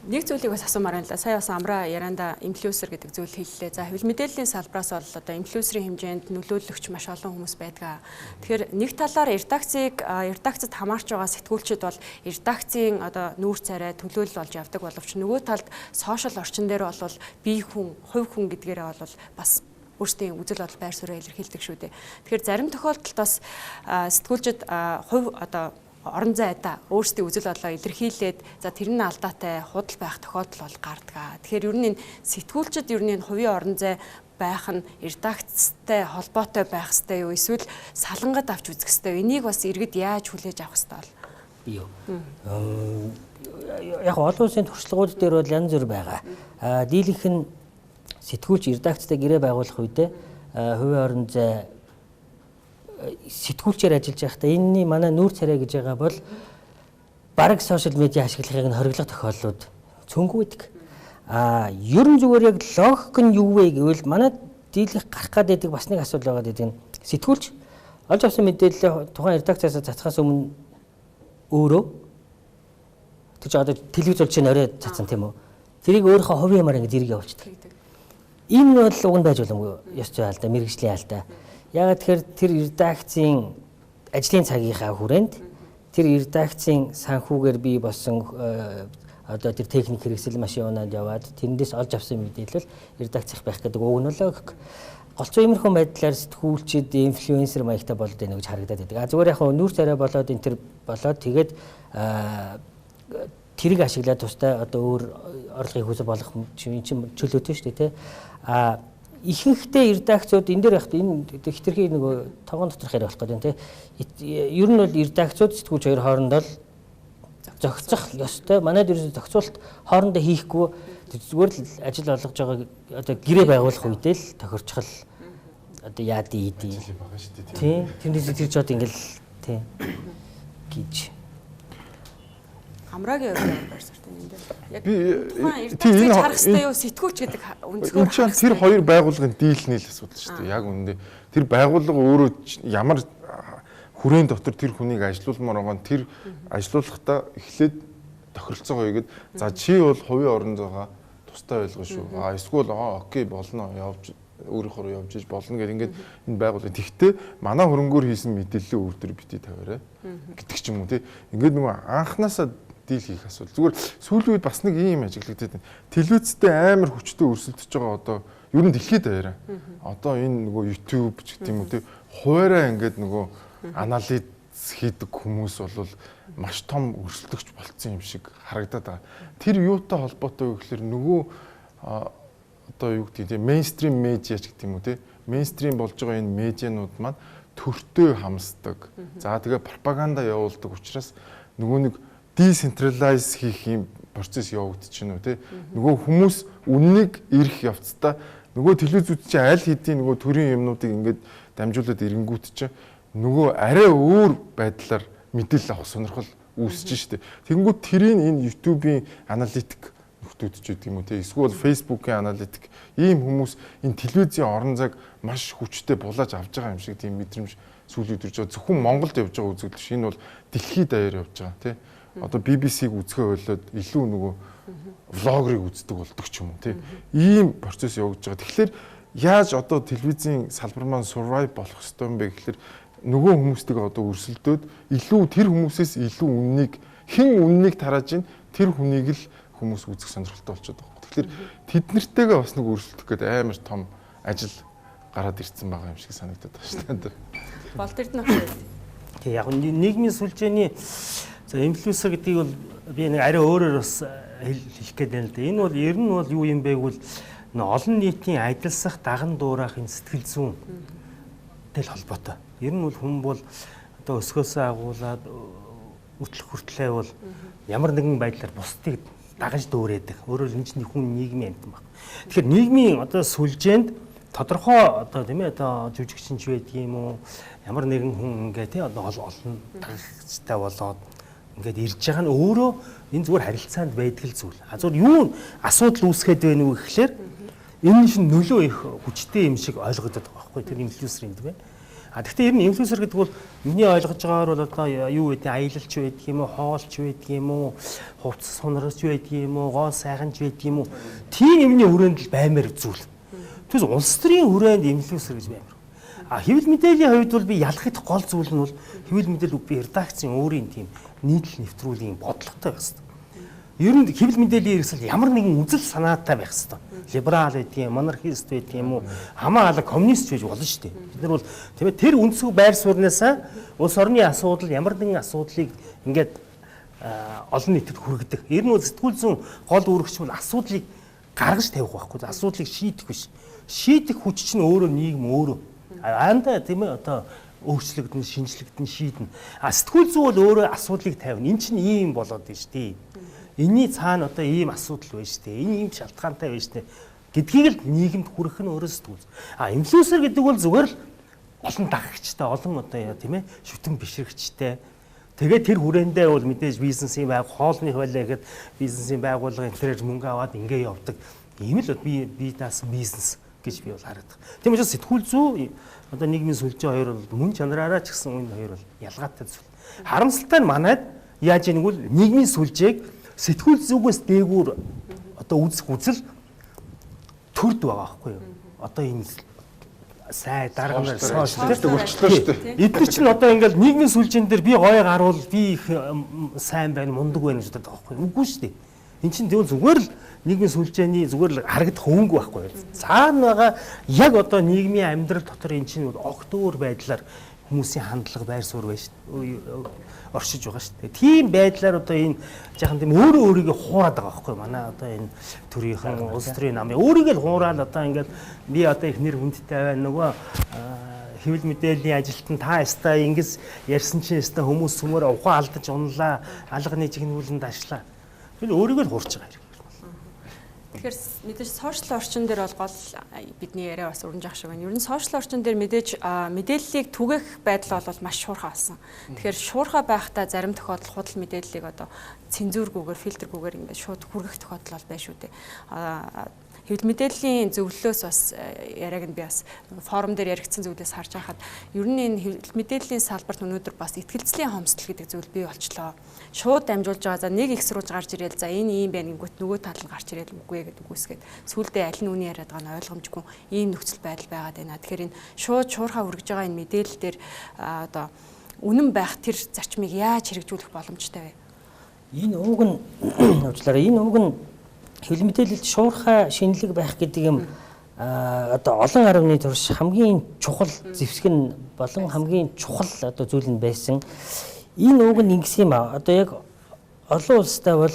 Нэг зүйлийг бас асуумаар байна л да. Сая бас Амра ярианда инфлюенсер гэдэг зүйл хэллээ. За хэвлэл мэдээллийн салбараас бол одоо инфлюенсерийн хэмжээнд нөлөөлөгч маш олон хүмүүс байдаг. Тэгэхээр нэг талаар редакцид хамаарч байгаа сэтгүүлчид бол редакцийн одоо нүүр царай төлөөлөл болж явдаг боловч нөгөө талд сошиал орчин дээр бол бие хүн, хувь хүн гэдгээрээ бол бас өөрсдийн үзэл бодол байр суурийг илэрхийлдэг шүү дээ. Тэгэхээр зарим тохиолдолд бас сэтгүүлчид хувь одоо орон зайдаа өөрсдийн үзэл бодлоо илэрхийлээд за тэр нь алдаатай худал байх тохиолдол бол гардаг. Тэгэхээр ер нь энэ сэтгүүлчид ер нь хувийн орон зай байх нь редакцтай холбоотой байх ёстой юу эсвэл салангад авч үзэх ёстой юу? Энийг бас иргэд яаж хүлээж авах ёстой бол? Яг олон улсын туршлагууд дээр бол янз бүр байгаа. Дийлэнх нь сэтгүүлч редакцтай гэрээ байгуулах үедээ хувийн орон зай сэтгүүлчээр ажиллаж байхдаа энэний манай нүүр царай гэж байгаа бол бараг сошиал медиа ашиглахыг нь хориглох тохиолдлууд цөөнгүй байдаг. Ер нь зүгээр яг логик нь юу вэ гэвэл манай дийлэх гарах гэдэг бас нэг асуудал байгаа гэдэг нь сэтгүүлч олж авсан мэдээлэл тухайн редакцаас цацхаас өмнө өөрөө тэр чинь одоо телевиз болж чинь орой цацсан тийм үү? Тэрийг өөрийнхөө хувийн юмар ингэ зэрэг явуулчихдаг. Энэ бол уг нь байж боломгүй ёс зүй алдаа, мэргэжлийн алдаа. Яагаад тэгэхээр тэр редакцийн ажлын цагийнхаа хүрээнд тэр редакцийн санхүүгээр бий болсон одоо тэр техник хэрэгсэл машинууд яваад тэндээс олж авсан мэдээлэл редакцийнх байх гэдэг уг нь логик. Голцоо иймэрхүү байдлаар сэтгүүлчид инфлюенсер маягтай болоод байна гэж харагдаад байдаг. Зүгээр яг нүүр царай болоод энэ төр болоод тэгээд тэрийг ашиглаад тустай одоо өөр орлогын хүсэл болох чинь чөлөөтэй шүү дээ тий. Ихэнхдээ редакцууд энэ дээр яхад энэ хитрхи нөгөө тогоон доторх яриа болох гэдэг тийм. Ер нь бол редакцууд сэтгүүлч хоёр хоорондоо зохицох ёстой. Манайд ерөөсө зохицуулт хоорондоо хийхгүй зүгээр л ажил олгож байгаа одоо гэрээ байгуулах үедээ л тохирчхал одоо яад ийдий. Тийм. Тэндээс тэр жод ингээл тийм гэж. Амрагийн хувьд байр суурьтай юм дээр. Яг тийм харах хэрэгтэй юу сэтгүүлч гэдэг өнцгөр харах. Тэр хоёр байгууллагын дийлний л асуудал шүү дээ. Яг үнэндээ тэр байгууллага өөрөө ямар хүрээнд дотор тэр хүнийг ажилуулмаар байгаа нь тэр ажилуулгахдаа эхлээд тохиролцоогоо игээд за чи бол хувийн орон зайгаа тустай ойлгоо шүү. Эсвэл окей болно явж өөрийнхөө явж иж болно гэх ингээд энэ байгууллага. Тэгтээ манай хөрөнгөөр хийсэн мэдээллийн өв төр бити тавиарай гэдэг ч юм уу тий. Ингээд нөгөө анханасаа дийл хийх асуудал. Зүгээр сүүлийн үед бас нэг ийм ажиглагдаад байна. Телевизтэй амар хүчтэй өрсөлдөж байгаа одоо ер нь дэлхийд даяараа. Одоо энэ нөгөө YouTube ч гэдэг юм уу тий. Хуваараа ингээд нөгөө анализ хийдэг хүмүүс бол маш том өрсөлдөгч болцсон юм шиг харагдаад байгаа. Тэр юутай холбоотой вэ гэхээр нөгөө одоо юу гэдэг тийм мейнстрим медиа ч гэдэг юм уу тийм мейнстрим болж байгаа энэ медианууд маань төртөө хамсдаг. За тэгээ пропаганда явуулдаг учраас нөгөө нэг децентралайз хийх юм процесс явагдчихна уу тийм нөгөө хүмүүс үннийг ирэх явцдаа нөгөө телевизүүд чинь аль хэдийн нөгөө төрийн юмнуудыг ингээд дамжуулаад ирэнгүүт чинь нөгөө арай өөр байдлаар мэдээлэл авах сонирхол үүсэж штэ. Тэгэнгүүт тэрийг энэ YouTube-ийн аналитик нөхдүүд ч гэдэг юм уу те эсвэл Facebook-ийн аналитик ийм хүмүүс энэ телевизийн орон зайг маш хүчтэй булааж авч байгаа юм шиг тийм мэдрэмж сүүлийн үед ирж байгаа. Зөвхөн Монголд явж байгаа үзэгдэл шинэ бол дэлхийд даяар явж байгаа те. Одоо BBC-г үзэхээ болоод илүү нөгөө влогерыг үздэг болдог ч юм уу те. Ийм процесс явагдаж байгаа. Тэгэхээр яаж одоо телевизийн салбар маань survive болох ёстой юм бэ гэхээр нөгөө хүмүүстэйг одоо өрсөлдөөд илүү тэр хүмүүсээс илүү үннийг хэн үннийг тарааж ийн тэр хүнийг л хүмүүс үзэх сонирхолтой болчиход байгаа. Тэгэхээр тэд нэртэйгээ бас нэг өрсөлдөх гэдэг амар том ажил гараад ирсэн байгаа юм шиг санагдаад байна шүү дээ. Болд Эрдэнэ багш. Тэг яг нийгмийн сүлжээний за инфлюенсер гэдгийг бол би нэг арай өөрөөр бас хэлэх гээд байна л да. Энэ бол ер нь бол юу юм бэ гэвэл олон нийтийн адилсах даган дуурайхын сэтгэл зүйнтэй холбоотой. Ер нь бол хүн бол одоо өсгөөсөө агуулад өтлөх хүртлээ бол ямар нэгэн байдлаар бусдыг дагаж дөөрээдэг. Өөрөөр энэ чинь хүн нийгмийн амьтан баг. Тэгэхээр нийгмийн одоо сүлжээнд тодорхой одоо тийм ээ одоо жүжигчинч байдаг юм уу? Ямар нэгэн хүн ингээ тий одоо олон дагагчтай болоод ингээд ирж байгаа нь өөрөө энэ зүгээр харилцаанд байдаг л зүйл. Зүгээр юу асуудал үүсгээд байна уу гэхлээр энэ шин нөлөө их хүчтэй юм шиг ойлгогдод байгаа байхгүй тэр инфлюенсер юм дээ. Гэхдээ ер нь инфлюенсер гэдэг бол миний ойлгож байгаагаар бол одоо юу гэдэг аялалч байдаг юм уу, хоолч байдаг юм уу, хувцас сунарч байдаг юм уу, гоо сайханч байдаг юм уу. Тийм юмны хүрээнд л баймаар зүйл. Тэгээс улс төрийн хүрээнд инфлюенсер гэж баймаар. Хэвлэл мэдээллийн хувьд бол би ялахд гол зүйл нь бол хэвлэл мэдээлэл би редакцийн өөрийн тийм нийтлэл нэвтрүүлгийн бодлоготой байх хэрэгтэй. Ер нь хэвлэл мэдээллийн хэрэгсэл ямар нэгэн үзэл санаатай байх хэрэгтэй. Либерал байдгийн, монархист байдгийн юм уу, хамаа алга коммунист байж болно шүү дээ. Бид нар бол тийм ээ тэр үндсүү байр сууриасаа улс орны асуудал ямар нэгэн асуудлыг ингээд олон нийтэд хүргэдэг. Ер нь бол сэтгүүл зүйн гол үүрэгч нь асуудлыг гаргаж тавих байхгүй. Асуудлыг шийдэх биш. Шийдэх хүч чинь өөрөө нийгэм өөрөө. Анда тийм ээ одоо өөрчлөгдөн, шинжлэгдэн, шийднэ. Сэтгүүл зүй бол өөрөө асуудлыг тавина. Энд чинь ийм болоод байна шүү дээ. Энийний цаана одоо ийм асуудал байна шүү дээ. Энэ ийм шалтгаантай байна шүү дээ. Гэдгийг л нийгэмд хүргэх нь өөрөө сэтгүүл. Инфлюенсер гэдэг бол зүгээр л олон дагагчтай, олон одоо тийм ээ шүтэн бишрэгчтэй. Тэгээд тэр хүрээндээ бол мэдээж бизнесийн хоолны хавлаа гэхэд бизнесийн байгууллага энтерээр мөнгө аваад ингээ явдаг. Ийм л би тас бизнес гэж би бол хараад байна. Тийм учраас сэтгүүл зүй одоо нийгмийн сүлжээ хоёр бол мөн чанараараа ч гэсэн энэ хоёр бол ялгаатай зүйл. Харамсалтай нь манайд яаж ийнэг бол нийгмийн сүлжээг сэтгүүл зүгээс дээгүүр одоо үзэх үзэл төрд байгаа байхгүй юу? Одоо энэ сай дарганаар сошиалистик өрчлөө шүү дээ. Эдгээр чинь одоо ингээл нийгмийн сүлжээн дээр би гоё гарвал би их сайн байна, мундаг байна гэж боддог байхгүй юу? Үгүй шүү дээ. Энд чинь тэгвэл зүгээр л нийгмийн сүлжээний зүгээр л харагдах хөнгө байхгүй юу? Цаана байгаа яг одоо нийгмийн амьдрал дотор эн чинь огт өөр байдлаар хүмүүсийн хандлага байр суурь байж оршиж байгаа шүү дээ. Тийм байдлаар одоо энэ жаахан тийм өөрөө өөрийгөө хуураад байгаа байхгүй юу? Манай одоо энэ төрийнхэн улс төрийн намын өөрийгөө л хуураад одоо ингээд би одоо их нэр хүндтэй байна нөгөө хэвлэл мэдээллийн ажилтан та ястаа ингэж ярьсан чинь ястаа хүмүүс сүмөр ухаан алдаж унлаа, алганы чигнүүлэнд ашлаа. Тэр өөрийгөө л хуурч байгаа хэрэг. Тэгэхээр мэдээж сошиал орчин дээр бол гол бидний яриа бас өрнж ах шиг байна. Ер нь сошиал орчин дээр мэдээж мэдээллийг түгээх байдал бол маш шуурхай болсон. Тэгэхээр шуурхай байхдаа зарим тохиолдол худал мэдээллийг одоо цензургүйгээр, фильтргүйгээр ингээд шууд хүргэх тохиолдол бол байна шүү дээ. Хэвлэл мэдээллийн зөвлөлөөс бас яриаг нь би бас форум дээр яригдсан зүйлээс харж байхад ер нь энэ хэвлэл мэдээллийн салбарт өнөөдөр бас итгэлцлийн хомсдол гэдэг зүйл бий болчлоо. Шууд дамжуулж байгаа. За нэг их сурвалж гарч ирээл за энэ ийм байна гингүүт нөгөө тал нь гарч ирээл үгүй гэдэг үгүйсгээд сүүлдээ аль нь үний яриад байгаа нь ойлгомжгүй ийм нөхцөл байдал байгаад байна. Тэгэхээр энэ шууд шуурхай хүргэж байгаа энэ мэдээлэл дээр одоо үнэн байх тэр зарчмыг яаж хэрэгжүүлэх боломжтой вэ? Энэ ууг нь уучлаарай. Энэ ууг нь хэвлэл мэдээлэлд шуурхай шинэлэг байх гэдэг юм одоо олон арвны турш хамгийн чухал зэвсэг нь болон хамгийн чухал одоо зүйл нь байсан. Энэ ууг нь ингэсэн юм аа. Одоо яг олон улстай бол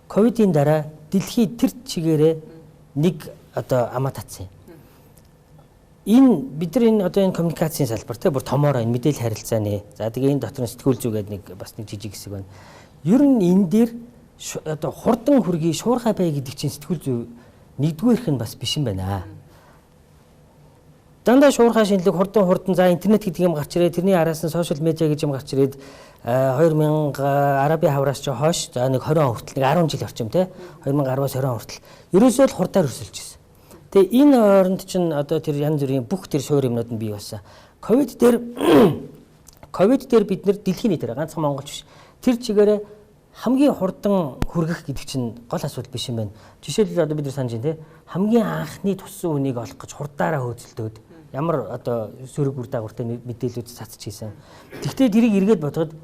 ковидын дараа дэлхийд тэр чигээрээ нэг одоо амаа татсан юм. Энэ бид нар энэ одоо энэ коммуникацийн салбар те бүр томоор энэ мэдээлэл харилцааны за тэгээ энэ дотор нь сэтгүүл зүй гэдэг нэг бас нэг жижиг хэсэг байна. Ер нь энэ дээр одоо хурдан хүргий шуурхай бай гэдэг чинь сэтгүүл зүй нэгдүгээрх нь бас биш юм байна. Дандаа шуурхай шинэлэг хурдан за интернет гэдэг юм гарч ирээд тэрний араас нь сошиал медиа гэж юм гарч ирээд 2000 Арабын хавраас ч хойш за нэг 20 он хүртэл нэг 10 жил орчим те 2010-аас 20 он хүртэл ерөөсөө л хурдаар өрсөлдөж байсан. Тэгээ энэ хооронд чинь одоо тэр янз бүрийн бүх тэр шуур юмнууд нь бий болсон. Ковид дээр бид нэр дэлхийн нийтээр ганцхан монголч биш. Тэр чигээрээ хамгийн хурдан хүргэх гэдэг чинь гол асуудал биш юм байна. Жишээлбэл одоо бид нар санаж байна те хамгийн анхны туссан үнийг олох гэж хурдаараа хөөцөлдөөд ямар одоо сөрөг үр дагавартай мэдээлэлүүд цацж хийсэн. Тэгвэл тэрийг эргээд бодоход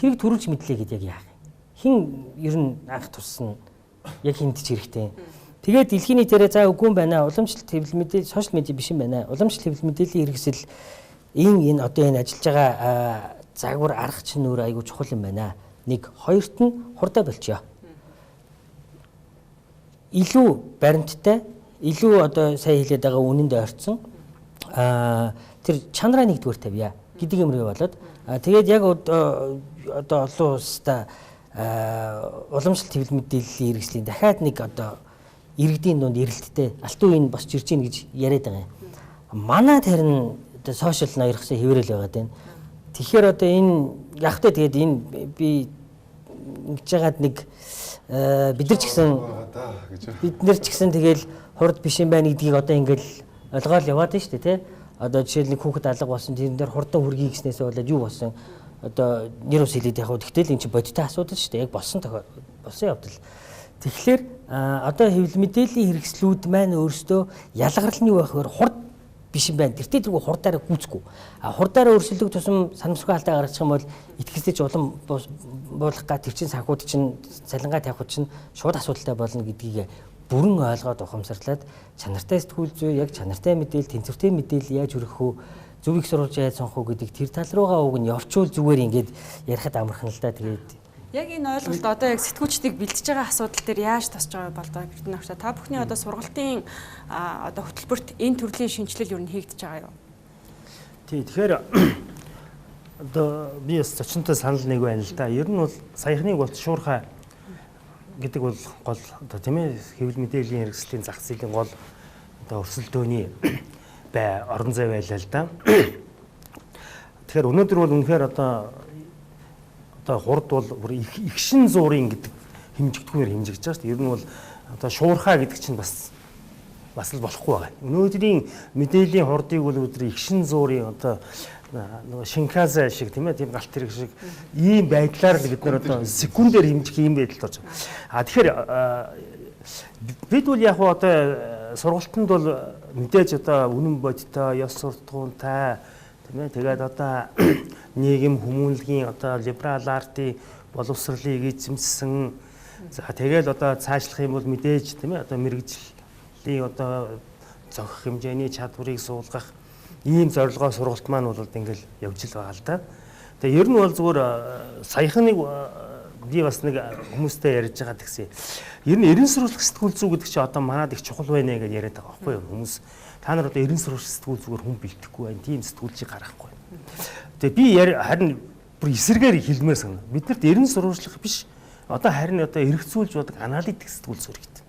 тэрийг төрүүлж мэдлээ гэдэг яг яах юм. Хин ер нь анх туссан яг хинт ч хэрэгтэй. Тэгээд дэлхийн нийтээрээ за үгүй юм байна. Уламжлалт хэвлэл мэдээлэл сошиал медиа биш юм байна. Уламжлалт хэвлэл мэдээллийн хэрэгсэл энэ одоо энэ ажиллаж байгаа загвар арга чинь өөр айгүй чухал юм байна. Нэг, хоёрт нь хурдан болчихё. Илүү баримттай, илүү одоо сая хэлээд байгаа үнэнд ойрцсон тэр чанараа нэгдүгээр тавья гэдэг юмрээ болоод тэгээд яг одоо олон улстай уламжлалт хэвлэл мэдээллийн хэрэгслийн дахиад нэг одоо иргэдийн дунд эрэлттэй алтан үеийн босч ирж гин гэж яриад байгаа юм. Манайд харин одоо сошиал ноёрхсон хэврэл байгаад байна. Тэгэхээр одоо энэ яг тэ тэгээд энэ би ингэж яагаад нэг бид нар ч гэсэн тэгэл хурд биш юм байна гэдгийг одоо ингээл ойлгоол яваад байна шүү дээ тий. Одоо жишээл нэг хүүхэд алга болсон тэрэн дээр хурдан хүргий гэснээсээ болоод юу болсон одоо нэр ус хэлээд яг тэгтэл эн чинь бодиттой асуудал шүү дээ. Яг болсон явдал. Тэгэхээр одоо хэвлэл мэдээллийн хэрэгслүүд маань өөрсдөө ялгарлын юу байх вэ? Хурд биш юм байна. Тэртээ тэргүй хурдаараа гүйцэхгүй. Хурдаараа өрсөлдөх тусам санамсргүй алдаа гаргачих юм бол итгэжтэй улам буулгах га тэр чин санхүүд чин цалингаа тавих чинь шууд асуудалтай болно гэдгийг бүрэн ойлгоод ухамсарлаад чанартай сэтгүүл зүй яг чанартай мэдээлэл, тэнцвэртэй мэдээлэл яаж өргөх вэ? Зөвийг сурвалж яаж сонгох вэ гэдэг тэр тал руугаа уг нь явчвал зүгээр ингээд ярихад амархан л да. Тэгээд яг энэ ойлголт одоо яг сэтгүүлчдийг бэлдэж байгаа асуудал дээр яаж тосч байгаа болдоо гэдэг нь та бүхний одоо сургалтын одоо хөтөлбөрт энэ төрлийн шинжилэл юу н хийгдэж байгаа юу? Тий, тэгэхээр одоо би бас зочинтой санал нэг байна л да. Ер нь бол саяхныг бол шуурхай гэдэг бол гол одоо тийм ээ хэвлэл мэдээллийн хэрэгслийн зах зээлийн гол одоо өрсөлдөөний орон зай байлаа л да. Тэгэхээр өнөөдөр бол үнэхээр одоо хурд бол их шин зуурын гэдэг хэмжигдэхүүнээр хэмжигдэж байгаа шүү дээ. Ер нь бол одоо шуурхай гэдэг чинь бас л болохгүй байгаа. Өнөөдрийн мэдээллийн хурдыг бол өдөр их шин зуурын одоо нөгөө шинказа шиг тийм ээ тийм галт хэрэг шиг ийм байдлаар л бид нар одоо секундээр хэмжих ийм байдалд орж байгаа. Тэгэхээр бид бол яг одоо сургалтанд бол мэдээж одоо үнэн бодиттой, ёс суртахуунтай тийм ээ тэгээд одоо нийгэм хүмүүнлэгийн одоо либерал артын боловсролыг эзэмсэн. За тэгээд одоо цаашлах юм бол мэдээж тийм ээ одоо мэрэгжлийн одоо зохих хэмжээний чадварыг суулгах ийм зорилгоо сургалт маань бол ингээл явж л байгаа л да. Тэгээ ер нь бол зүгээр саяхныг би бас нэг хүмүүстэй ярьж байгаа гэсэн. Ер нь эрен сурвалжлах сэтгүүл зүй гэдэг чинь одоо манад их чухал байна гэж яриад байгаа байхгүй юу? Хүмүүс та нар одоо эрен сурвалжлах сэтгүүл зүгээр хүн бэлтгэхгүй байна. Тийм сэтгүүлчийг гаргахгүй. Тэгээ би харин бүр эсэргээр хэлмээр санаа. Биднэрт эрен сурвалжлах биш. Одоо харин одоо эргэцүүлж бодог аналитик сэтгүүл зүй хэрэгтэй.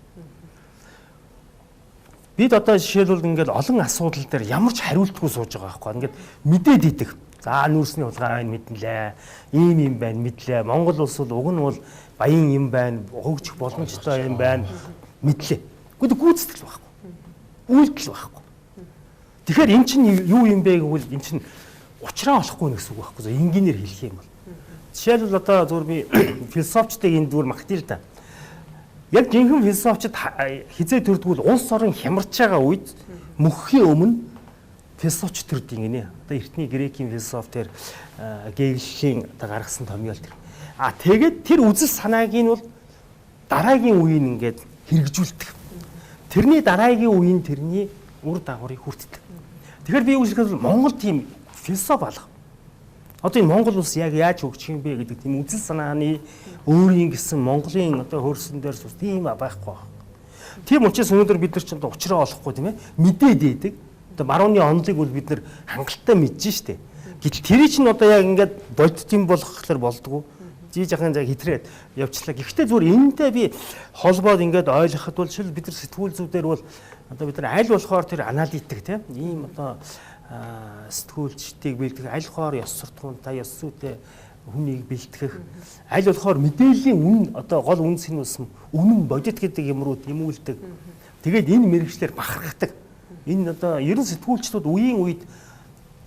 Бид одоо жишээлбэл ингээд олон асуудал дээр ямар ч хариултгүй сууж байгаа байхгүй. Ингээд мэдээд идэг. За нүүрсний хулгай мэднэлээ. Ийм байна мэдлээ. Монгол улс бол уг нь бол баян юм байна. Хөгжих боломжтой юм байна. Мэдлээ. Гэхдээ гүйцэтгэл байхгүй. Үйлдэл байхгүй. Тэгэхээр эн чинь юу юм бэ гэвэл эн чинь учраа олохгүй гэсэн үг байхгүй. Энгийнээр хэлэх юм бол. Жишээлбэл одоо зүгээр би философчдыг энэ зүгээр магтъя л да. Яг жинхэнэ философчид хизээ төрдгүүл улс орон хямарч байгаа үед мөхийн өмнө философч төрдөг гинэ. Одоо эртний грекийн философ тэр Гегелийн одоо гаргасан томьёол тэр. Тэгээд тэр үзэл санааг нь бол дараагийн үеийн ингээд хэрэгжүүлдэг. Тэрний дараагийн үеийн тэрний үр дагаврыг хүртдэг. Тэгэхээр би юу гэж Монгол тийм философ алга. Одоо энэ Монгол улс яг яаж хөгжих юм бэ гэдэг тийм үзэл санааны өөрийн гэсэн Монголын одоо хөрсөн дээр сус тийм байхгүй байна. Тийм учраас өнөөдөр бид нар ч одоо учраа олохгүй тийм ээ мэдээд идэг. Одоо барууны онолыг бол бид нар хангалттай мэдж штэ. Гэтэл тэр чинь одоо яг ингээд бодит юм болгохлоор болдгоо. Жий жахан заа хитрээд явчлаа. Гэхдээ зүгээр энэтэй би холбоод ингээд ойлгоход бол шил бид нар сэтгүүл зүйдээр бол одоо бид нар аль болохоор тэр аналитик тийм ийм одоо сэтгүүлчдийг бэлтгэх аль болохоор ёс суртахуунтай ёс зүйтэй хүнийг бэлтгэх аль болохоор мэдээллийн үнэн одоо гол үнс нь болсон үнэн бодит гэдэг юм руу тэмүүлдэг. Тэгээд энэ мэрэгчлэр бахархдаг. Энэ одоо ерөн сэтгүүлчдүүд үеийн үед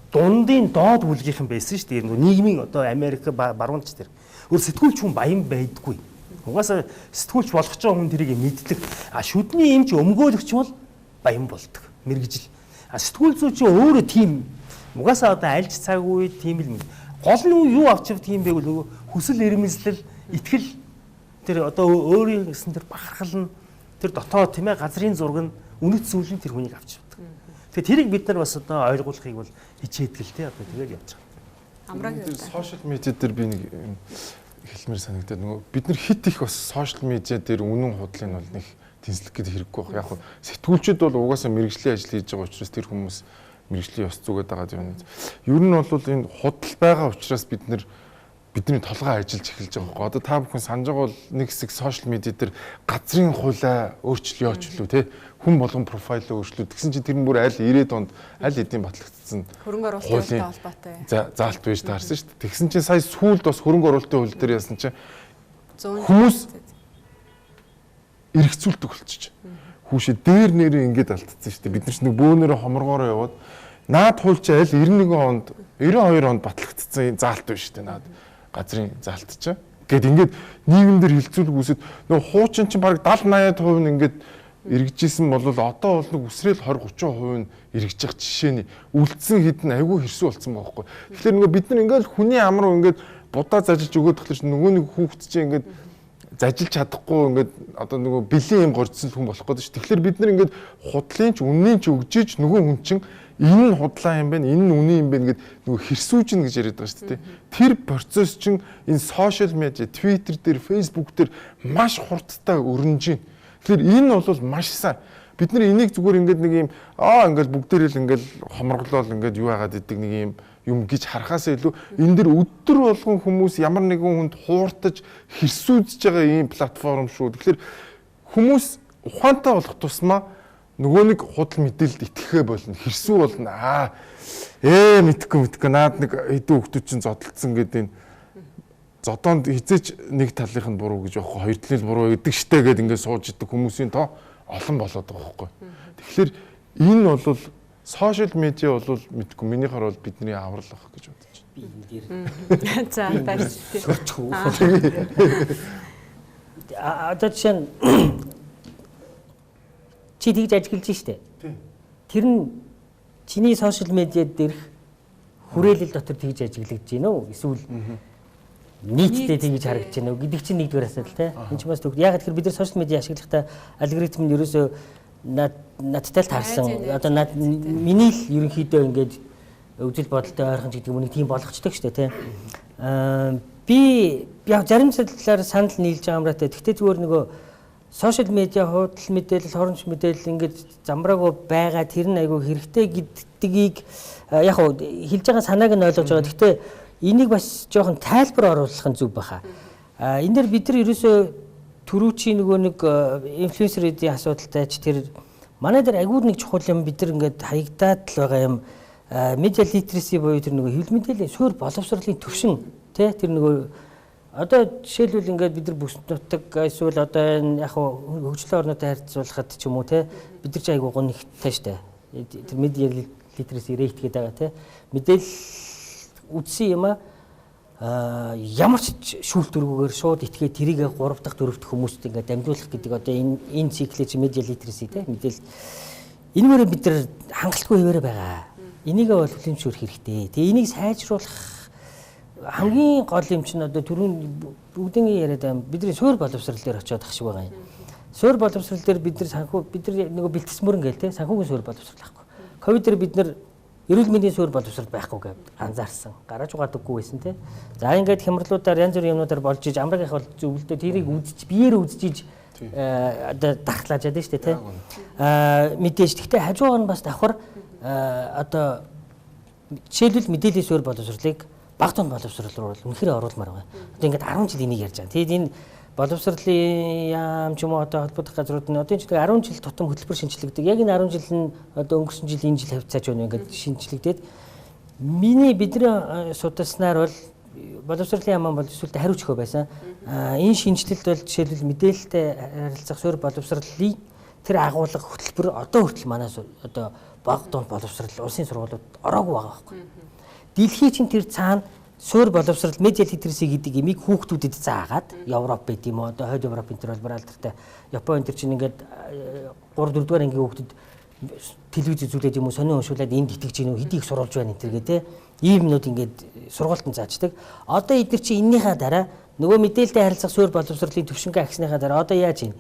дундын доод бүлгийнхэн байсан шүү дээ. Нийгмийн одоо Америк баруунч тэр. Өөр сэтгүүлч хүн баян байдаггүй. Угаасаа сэтгүүлч болгож байгаа хүн тэрийг мэддэг. Шүдний эмч өмгөөлөгч бол баян болдог. Мэргэжил. Сэтгүүл зүй чинь өөрөө тийм угаасаа одоо альж цаг үед тийм л гол нь юу авч явдаг юм бэ гэвэл хүсэл эрмэлзэл итгэл тэр одоо өөрийн гэсэн тэр бахархал нь тэр дотоод тийм ээ газрын зураг нь үнэт зүйлийн тэр хүнийг авч явдаг. Тэгээ тэрийг бид нар бас одоо ойлгуулахыг бол хичээдэг л тий одоо тэгээд явж байгаа. Амраг сошиал медиа дээр би нэг хэлмээр санагдаад нөгөө бид нар хит их бас сошиал медиа дээр үнэн худлыг бол нэг тэнцлэх гэдэг хэрэггүй баг. Яг нь сэтгүүлчид бол угаасаа мэрэгжлийн ажил хийж байгаа учраас тэр хүмүүс мэрэгжлийн ёс зүгээд байгаа юм. Ер нь бол энэ худал байгаа учраас бидний толгой ажиллаж эхэлж байгаа байхгүй. Одоо та бүхэн санаж байгаа бол нэг хэсэг сошиал медиа дээр газрын хуулиа өөрчлөе ёчлөө тий хүн болгон профайлаа өөрчлөв. Тэгсэн чинь тэр нь бүр аль 90-ад онд аль хэдийн батлагдсан хөрөнгө оруулалттай холбоотой. Заалт байж таарсан шүү дээ. Тэгсэн чинь сая сүүлд бас хөрөнгө оруулалтын хууль дээр яасан чинь хүмүүс эргэцүүлдэг болчих. Хүүшээ дээр нэрээ ингэж алдсан шүү дээ. Бид нар ч нэг бөөнөрөө хоморгоороо яваад наад хууль чи аль 91 онд 92 онд батлагдсан заалт байна шүү дээ. Наад газрын заалт чи. Гэт ингээд нийгэм дээр хилцүүлэг үүсэд нөгөө хуучин чинь баг 70-80% нь ингээд эргэжсэн бол одоо бол нэг үсрээл 20-30% нь эргэж явах жишээний үлдсэн хэд нь айгүй хэрсүү болсон байгаа байхгүй. Тэгэхээр нөгөө бид нар ингээд хүний ам руу ингээд будаа зажилж өгөөд тахлаар нөгөө нэг хүүхэд чинь ингээд зажилж чадахгүй ингээд одоо нөгөө бэлэн юм горцсон хүн болох гэдэг чинь. Тэгэхээр бид нар ингээд худлын ч үнийн ч өгжиж нөгөө хүн чинь энэ нь худлаа юм байна, энэ нь үнэн юм байна гэд нөгөө хэрсүүжнэ гэж яриад байгаа шүү дээ. Тэр процесс чинь энэ сошиал медиа, Twitter дээр, Facebook дээр маш хурдтай өрнөж байна. Тэгэхээр энэ бол маш сайн. Бид нар энийг зүгээр ингээд нэг юм ингээд бүгдээрээ л ингээд хоморглол ингээд юу яагаад идэг нэг юм гэж харахаас илүү энэ дэр өдөр болгон хүмүүс ямар нэгэн хүнд хууртаж хэрсүүдж байгаа ийм платформ шүү. Тэгэхээр хүмүүс ухаантай болох тусмаа нөгөө нэг худал мэдээлэлд итгэхээ болно. Хэрсүү болно. Мэдхгүй наад нэг хэдэн хүмүүс чинь зодтолцсон гэдэг энэ зодоонд хизээч нэг талынх нь буруу гэж явах, хоёр талын буруу гэдэг штэ гэд ингээд сууж идэг хүмүүсийн тоо олон болоод байгаа байхгүй. Тэгэхээр энэ бол сошиал медиа бол мэдгүй минийхаар бол бидний аврал ах гэж бодож байна. Би энэ дээр. За баярлалаа. Одоо жишээ нь чи тэгж ажиглаж штэ. Тэр нь чиний сошиал медиа дээрх хүрээлэл дотор тэгж ажиглагдж байна уу? Эсвэл нийтдээ тэгж харагдаж байна уу гэдэг чинь нэгдүгээр асуудал тий. Энд ч бас төгд. Яг тэгэхээр бид нар сошиал медиа ашиглахдаа алгоритм нь ерөөсөө надтай л таарсан. Одоо миний л ерөнхийдөө ингээд үзэл бодолтой ойрхон гэдэг юм нэг тийм болгочдөг шүү дээ тий. Би яг зарим талаар санал нийлж байгаа юмраатай. Гэхдээ зүгээр нөгөө сошиал медиа худал мэдээлэл, хоромж мэдээлэл ингээд замбраагүй байгаа тэр нь айгүй хэрэгтэй гэдгийг яг хэлж байгаа санааг нь ойлгож байгаа. Гэхдээ энийг бас жоохон тайлбар оруулах нь зөв баха. Энэ дээр бид нар ерөөсөө түрүүчийн нөгөө нэг инфлюенсеруудын асуудалтай ч тэр манай дээр агууд нэг чухал юм бид нар ингээд хаягдаад л байгаа юм. Медиа литераси буюу тэр нөгөө хэвлэл мэдээллийн суурь боловсролын төвшин тий тэр нөгөө одоо жишээлбэл ингээд бид нар бүс нутаг эсвэл одоо энэ яг хөгжлийн орнуудад харьцуулахад ч юм уу тий бид нар ч айгуу гонхтой штэ. Тэр медиа литераси рейт гэдэг байгаа тий мэдээлэл үдсэн юм ямар ч шүүл дөрвөөр шууд итгээ тэрийг 3 дахь 4 дахь хүмүүст ингээд дамжуулах гэдэг одоо энэ циклээ чи медиа литераси тий мэдээлэл энэгээр бид нар хангалтгүй хэвээрээ байгаа. Энийг бол хүлэмжшүүрэх хэрэгтэй. Тэгээ энийг сайжруулах хамгийн гол юм чинь одоо түрүүн бүгдийн яриад байгаа бидний суурь боловсрал дээр очиод ах шиг байгаа юм. Суурь боловсрал дээр бид нар нөгөө бэлтгэс мөрөн гээл тий санхүүгийн суурь боловсрал ахгүй. Ковид дээр бид нар эрүүл мэндийн суурь боловсрал байхгүй гэж анзаарсан. Гараж угаадаггүй байсан тий. За ингээд хямралуудаар янз бүрийн юмнуудаар болж иж амрагийнх бол зөвлөдөө тэрийг үзэж биеэр үзэж одоо дархлааж яадаг шүү дээ тий. Мэдээж гэхдээ хажуугаар нь бас давхар одоо жишээлбэл мэдээллийн суурь боловсролыг баг тон боловсрол руу үнэхээр оруулмаар байгаа. Одоо ингээд 10 жил энийг ярьж байгаа. Тэгээд энэ боловсролын яам ч юм уу одоо холбогдох газрууд нь одоо энэ 10 жил тутам хөтөлбөр шинжилэгдэх. Яг энэ 10 жил нь одоо өнгөрсөн жил энэ жил хавцаач байна ингээд шинжилэгдээд миний бидний судалснаар бол боловсролын яам бол эсвэл хариуч хөө байсан. Энэ шинжилэлд бол жишээлбэл мэдээлэлтэй харилцах суурь боловсролын тэр агуулга хөтөлбөр одоо хүртэл манаас одоо баг тон боловсрол улсын сургуулиуд ороогүй байгаа байхгүй. Дэлхийн чинь тэр цаана суурь боловсрол медиа литераси гэдэг имийг хүүхдүүдэд заагаад Европ байт юм уу одоо хойд Европ энэ төр бол алдартай Япон энэ төр чинь ингээд 3 4 дугаар ангийн хүүхдэд телевиз үзүүлээд юм уу сонио уншуулад энд итгэж гинөө хэдийг сурулж байна энэ төр гэдэг ийм юмнууд ингээд сургуультанд зааждаг. Одоо эдгээр чи эннийхээ дараа нөгөө мэдээлэлтэй харилцах суурь боловсролын төвшингээ агсныхаа дараа одоо яаж юм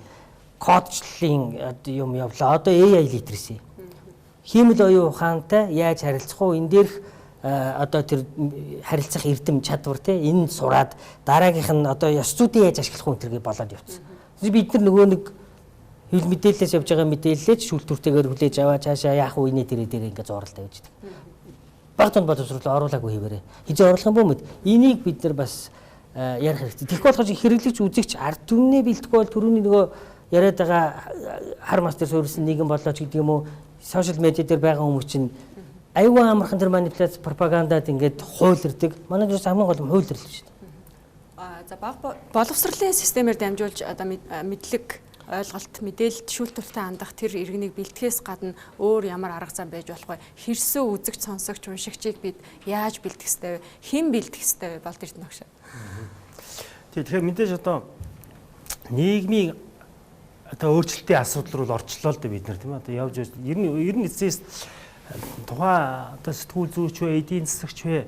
кодчлын юм явлаа одоо AI литераси хиймэл оюун ухаантай яаж харилцах уу, энэ дээрх одоо тэр харилцах эрдэм чадвар те энэ сураад дараагийнх нь одоо ёс зүйдээ яаж ашиглах уу тэргээ болоод явцсан. Бид нар нөгөө нэг хил мэдээлэлээс явж байгаа мэдээллээ шүүлтүртэйгээр хүлээж аваа цаашаа яах вэ нэ дээр ингээд зуурал тавьж байдаг. Баг тунд боловсруулалтаа оруулаагүй хийвэрээ. Хизээ оруулах юм бoo мэд. Энийг бид нар бас ярих хэрэгтэй. Тэгэхгүй болгож хэрэглэгч үзэгч ард түмнээ бэлтгэхгүй бол түрүүний нөгөө яриад байгаа хар мастер суурилсан нийгэм болооч гэдэг юм уу сошиал медиа дээр байгаа хүмүүс чинь аюул амархан тэр манипуляц пропагандад ингээд хуйлэрдэг. Манай дөрөс хамгийн гол нь хуйлэрлэл шүү дээ. За боловсролын системээр дамжуулж одоо мэдлэг ойлголт мэдээлэлд шүүлтүртэй хандах тэр иргэнийг бэлтгэхээс гадна өөр ямар арга зам байж болох вэ? Хэрсэн үзэгч, сонсогч, уншигчийг бид яаж бэлтгэх ёстой вэ? Хэн бэлтгэх ёстой вэ? Болд эрдэнэ багш. Тэгэхээр мэдээж одоо нийгмийн одоо өөрчлөлтийн асуудал руу орчлоо л да бид нар тийм ээ. Одоо явж ер нь эцэст тухайн одоо сэтгүүл зүйч вэ, эдийн засагч вэ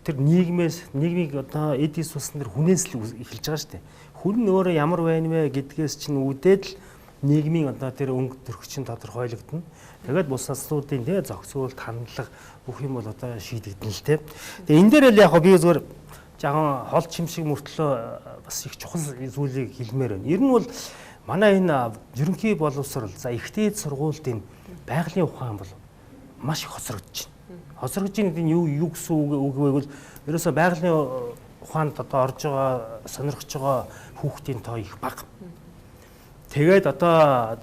тэр нийгмийг одоо эдийн засгийн тэр хүнээс л эхэлж байгаа шүү дээ. Хүн нь өөрөө ямар байна вэ гэдгээс чинь үүдээд л нийгмийн одоо тэр өнгө төрх чинь тодорхойлогдно. Тэгээд бус асуудлуудын тий зохицуулт, хандлага бүх юм бол одоо шийдэгдэнэ л тий. Тэгээ энэ дээр л яг би зүгээр жаахан хол чим шиг мөртлөө бас их чухал зүйлийг хэлмээр байна. Ер нь бол манай энэ ерөнхий боловсрол за ихтэй сургуулийн байгалийн ухаан бол маш их хоцрогдож байна. Хоцрогдож байгаа нь юу гэсэн үг вэ гэвэл ерөөсөө байгалийн ухаанд одоо орж байгаа сонирхож байгаа хүүхдийн тоо их бага. Тэгээд одоо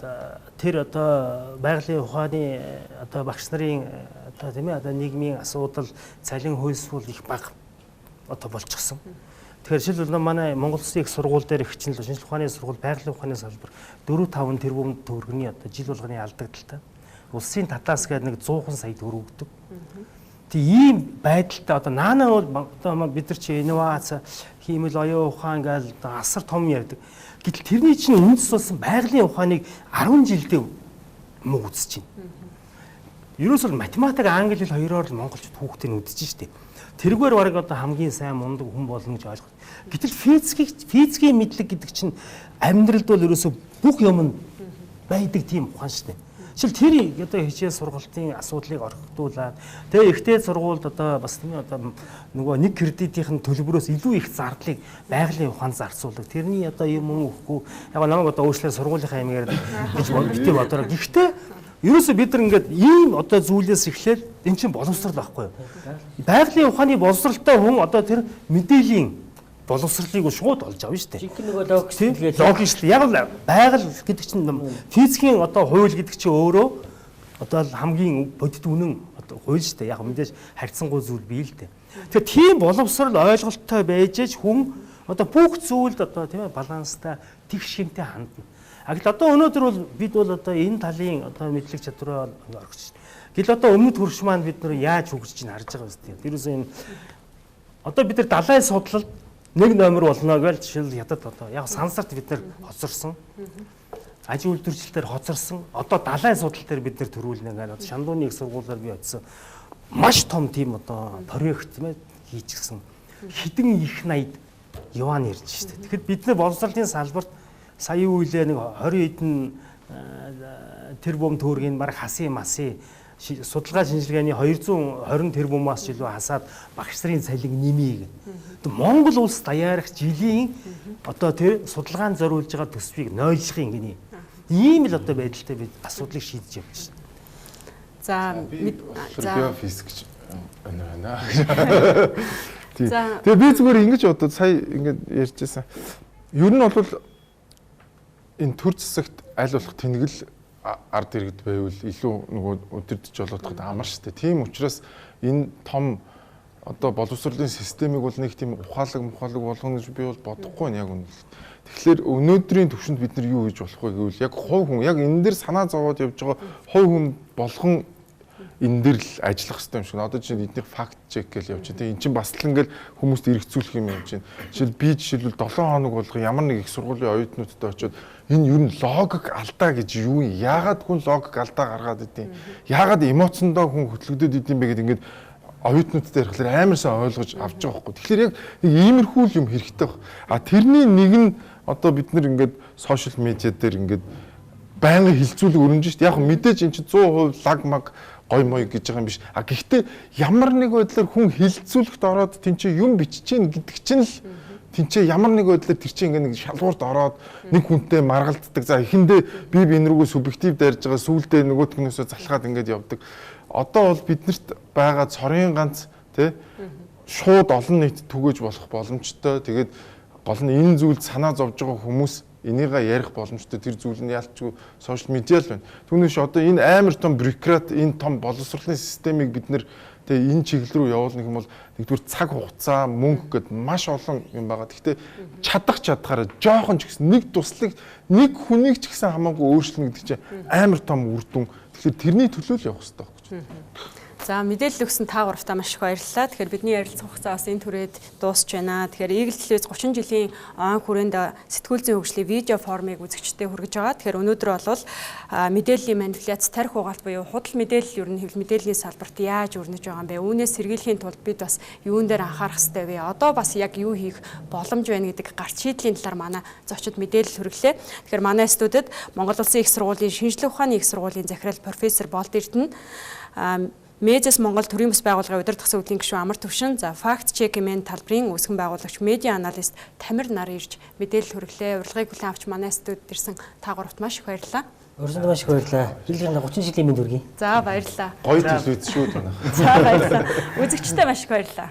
тэр одоо байгалийн ухааны одоо багш нарын одоо тийм ээ одоо нийгмийн асуудал цалин хөлсвөл их бага одоо болчихсон. Тэгэхээр жишээлбэл манай Монгол Улсын их сургууль дээр их чинь шинжлэх ухааны сургууль байгалийн ухааны салбар 4-5 тэрбум төгрөгийн одоо жил болгоны алдагдaltaй. Улсын татаас гээд нэг 100 сая төгрөг өгдөг. Тэг ийм байдалтай одоо наана бол одоо бид нар чи инновац хиймэл оюун ухаан гээл асар том ярьдаг. Гэтэл тэрний чинь үндэс болсон байгалийн ухааныг 10 жилдээ муу үзэж байна. Ерөөсөө математик, англи хэл хоёроор л монголчууд хүүхдээ нь үдэж штеп. Тэргээр бараг одоо хамгийн сайн мундаг хүн болно гэж ойлгох. Гэтэл физикийн мэдлэг гэдэг чинь амьдралд бол ерөөсөө бүх юм нь байдаг тийм ухаан штеп. Жишээл тэр одоо хичээл сургалтын асуудлыг орхигдуулаад тэгээ ихтэй сургуульд одоо бас тийм одоо нөгөө нэг кредитийн төлбөрөөс илүү их зардлыг байгалийн ухаанд зарцуулдаг. Тэрний одоо юм өгөхгүй яг намайг одоо өөрчлөө сургуулийнхаа юм яриад гэж боддог бодороо. Гэхдээ ерөөсөө бид нар ингээд ийм одоо зүйлээс эхлээд эн чинь боловсрал байхгүй юу? Байгалийн ухааны боловсралтай хүн одоо тэр мэдээллийн боловсролыг шууд олж авна шүү дээ. Жинхэнэ нөгөө логик шүү дээ. Яг л байгаль гэдэг чинь физикийн одоо хууль гэдэг чинь өөрөө одоо хамгийн бодит үнэн одоо хууль шүү дээ. Яг мэдээж харьцангуй зүйл бий л дээ. Тэгэхээр тийм боловсрал ойлголттой байж хүн одоо бүх зүйлд одоо тийм ээ баланстай тэг шинтэй хандна. Гэтэл одоо өнөөдөр бол бид бол одоо энэ талын одоо мэдлэг чадвараа орхиж байна. Гэтэл одоо өмнөд хөрш маань бид нар яаж хөгжиж чинь харж байгаа юм бэ? Тэрөөсөө энэ одоо бид нар далайн судлалд нэг номер болно гэж жишээл ядад одоо яг сансарт бид нар хоцорсон. Аж үйлдвэрчлэлээр хоцорсон. Одоо далайн судлал дээр бид нар төрүүлнэ гэдэг Шандууны их сургуулиар би очсон. Маш том тийм одоо проект тийм ээ хийчихсэн. Хэдэн их 80 юан ирж штэ. Тэгэхээр бид нар боловсролын салбарт сая үйлээ нэг 20 хэдэн тэрбум төгрөгийн баг хасын масын судалгаа шинжилгээний 220 тэрбумаас илүү хасаад багш нарын цалин нэмье гэдэг. Монгол улс даяарах жилийн одоо тэр судалгаанд зориулж байгаа төсвийг нойлохын гинэ. Ийм л одоо байдалтай бид асуудлыг шийдэж явж байна. За биофизикч байна. Тэгээ би зүгээр ингэж бодод сая ингэж ярьжсэн. Ер нь бол энэ төр засагт аль болох тэнэгэл ард иргэд байвал илүү нөгөө өдөрдөж болоодоход амар штэ. Тийм учраас энэ том одоо боловсролын системийг бол нэг тийм ухаалаг болгоно гэж би бол бодохгүй нь яг үнэ. Тэгэхээр өнөөдрийн төвшөнд бид нар юу хийж болох вэ гэвэл яг хувь хүн яг энэ дээр санаа зовоод явж байгаа хувь хүн болгон энэ дээр л ажиллах хэрэгтэй юм шиг. Одоо чинь эднийх факт чек гэж явж байна. Энд чинь бас л ингээл хүмүүст эргэцүүлэх юм явж байна. Жишээлбэл 7 хоног болго ямар нэг их сургуулийн оюутнуудтай очиод энэ юу н логик алдаа гэж юу юм? Яагаад хүн логик алдаа гаргаад идэв? Яагаад эмоцондоо хүн хөтлөгдөд идэв бэ гэдэг ингээд оюутнуудтай ярихлаар амар сайн ойлгож авч байгаа байхгүй. Тэгэхээр яг нэг иймэрхүү юм хэрэгтэй баг. А тэрний нэг нь одоо бид нар ингээд сошиал медиа дээр ингээд байнгын хилцүүлэг өрнөж шít. Яг мэдээж эн чинь 100% лаг маг гой мой гэж байгаа юм биш. А гэхдээ ямар нэг байдлаар хүн хилцүүлэгт ороод тэнцээ юм бичиж гин гэдэг чинь л тэнцээ ямар нэг байдлаар тэр чинь ингээ нэг шалгуурт ороод нэг хүнтэй маргалддаг. За эхэндээ би энэ рүүгээ субъектив дайрж байгаа, сүүлдээ нөгөөтгнөөсөө залхаад ингээд явдаг. Одоо бол биднэрт байгаа цорын ганц тий шууд олон нийт түгэж болох боломжтой. Тэгээд гол нь энэ зүйлд санаа зовж байгаа хүмүүс энийгээ ярих боломжтой. Тэр зүйл нь ялчгүй сошиал медиа л байна. Түүнээс одоо энэ амар том бюрократ, энэ том боловсролын системийг бид нэр тэгээ энэ чиглэл рүү явуулна гэх юм бол нэгдүгээр цаг хугацаа, мөнгө гэд маш олон юм байгаа. Гэхдээ чадхаараа жоохон ч гэсэн нэг туслаг нэг хүнийг ч гэсэн хамаагүй өөрчлөнө гэдэг чинь амар том үр дүн. Тэгэхээр тэрний төлөө л явах хэрэгтэй байхгүй юу? За мэдээлэл өгсөн та гуравтаа маш их баярлалаа. Тэгэхээр бидний ярилцах хугацаа бас энэ түрээд дуусч байна. Тэгэхээр Eagle телевиз 30 жилийн он хүрээнд сэтгүүл зүйн хөгжлийн видео формыг үзэгчдэд хүргэж байгаа. Тэгэхээр өнөөдөр бол мэдээллийн манипуляц, тарих угаалт буюу худал мэдээлэл ер нь хэвлэл мэдээллийн салбарт яаж өрнөж байгаа юм бэ? Үүнээс сэргийлэхийн тулд бид бас юун дээр анхаарах хэрэгтэй вэ? Одоо бас яг юу хийх боломж байна гэдэг гарт шийдлийн талаар манай зочид мэдээлэл хүргэлээ. Тэгэхээр манай студид Монгол Улсын их сургуулийн шинжлэх ухааны их сургуулийн захирал профессор Болд Эрдэнэ, Медиас Монгол төрийн бас байгууллагын удирдах зөвлөлийн гишүүн Амар Төвшин, за факт чекмент талбарын үүсгэн байгуулагч медиа аналист Тамир нар ирж мэдээлэл хүргэлээ. Урилгыг хүлээн авч манай студид ирсэн та гуравт маш их баярлалаа. Өрсөнд маш их баярлалаа. Хэлгийн 30 жилийн мэнд хүргэе. За баярлалаа. Гоё телевиз шүү дээ. За баярлалаа. Үзэгчтэй маш их баярлалаа.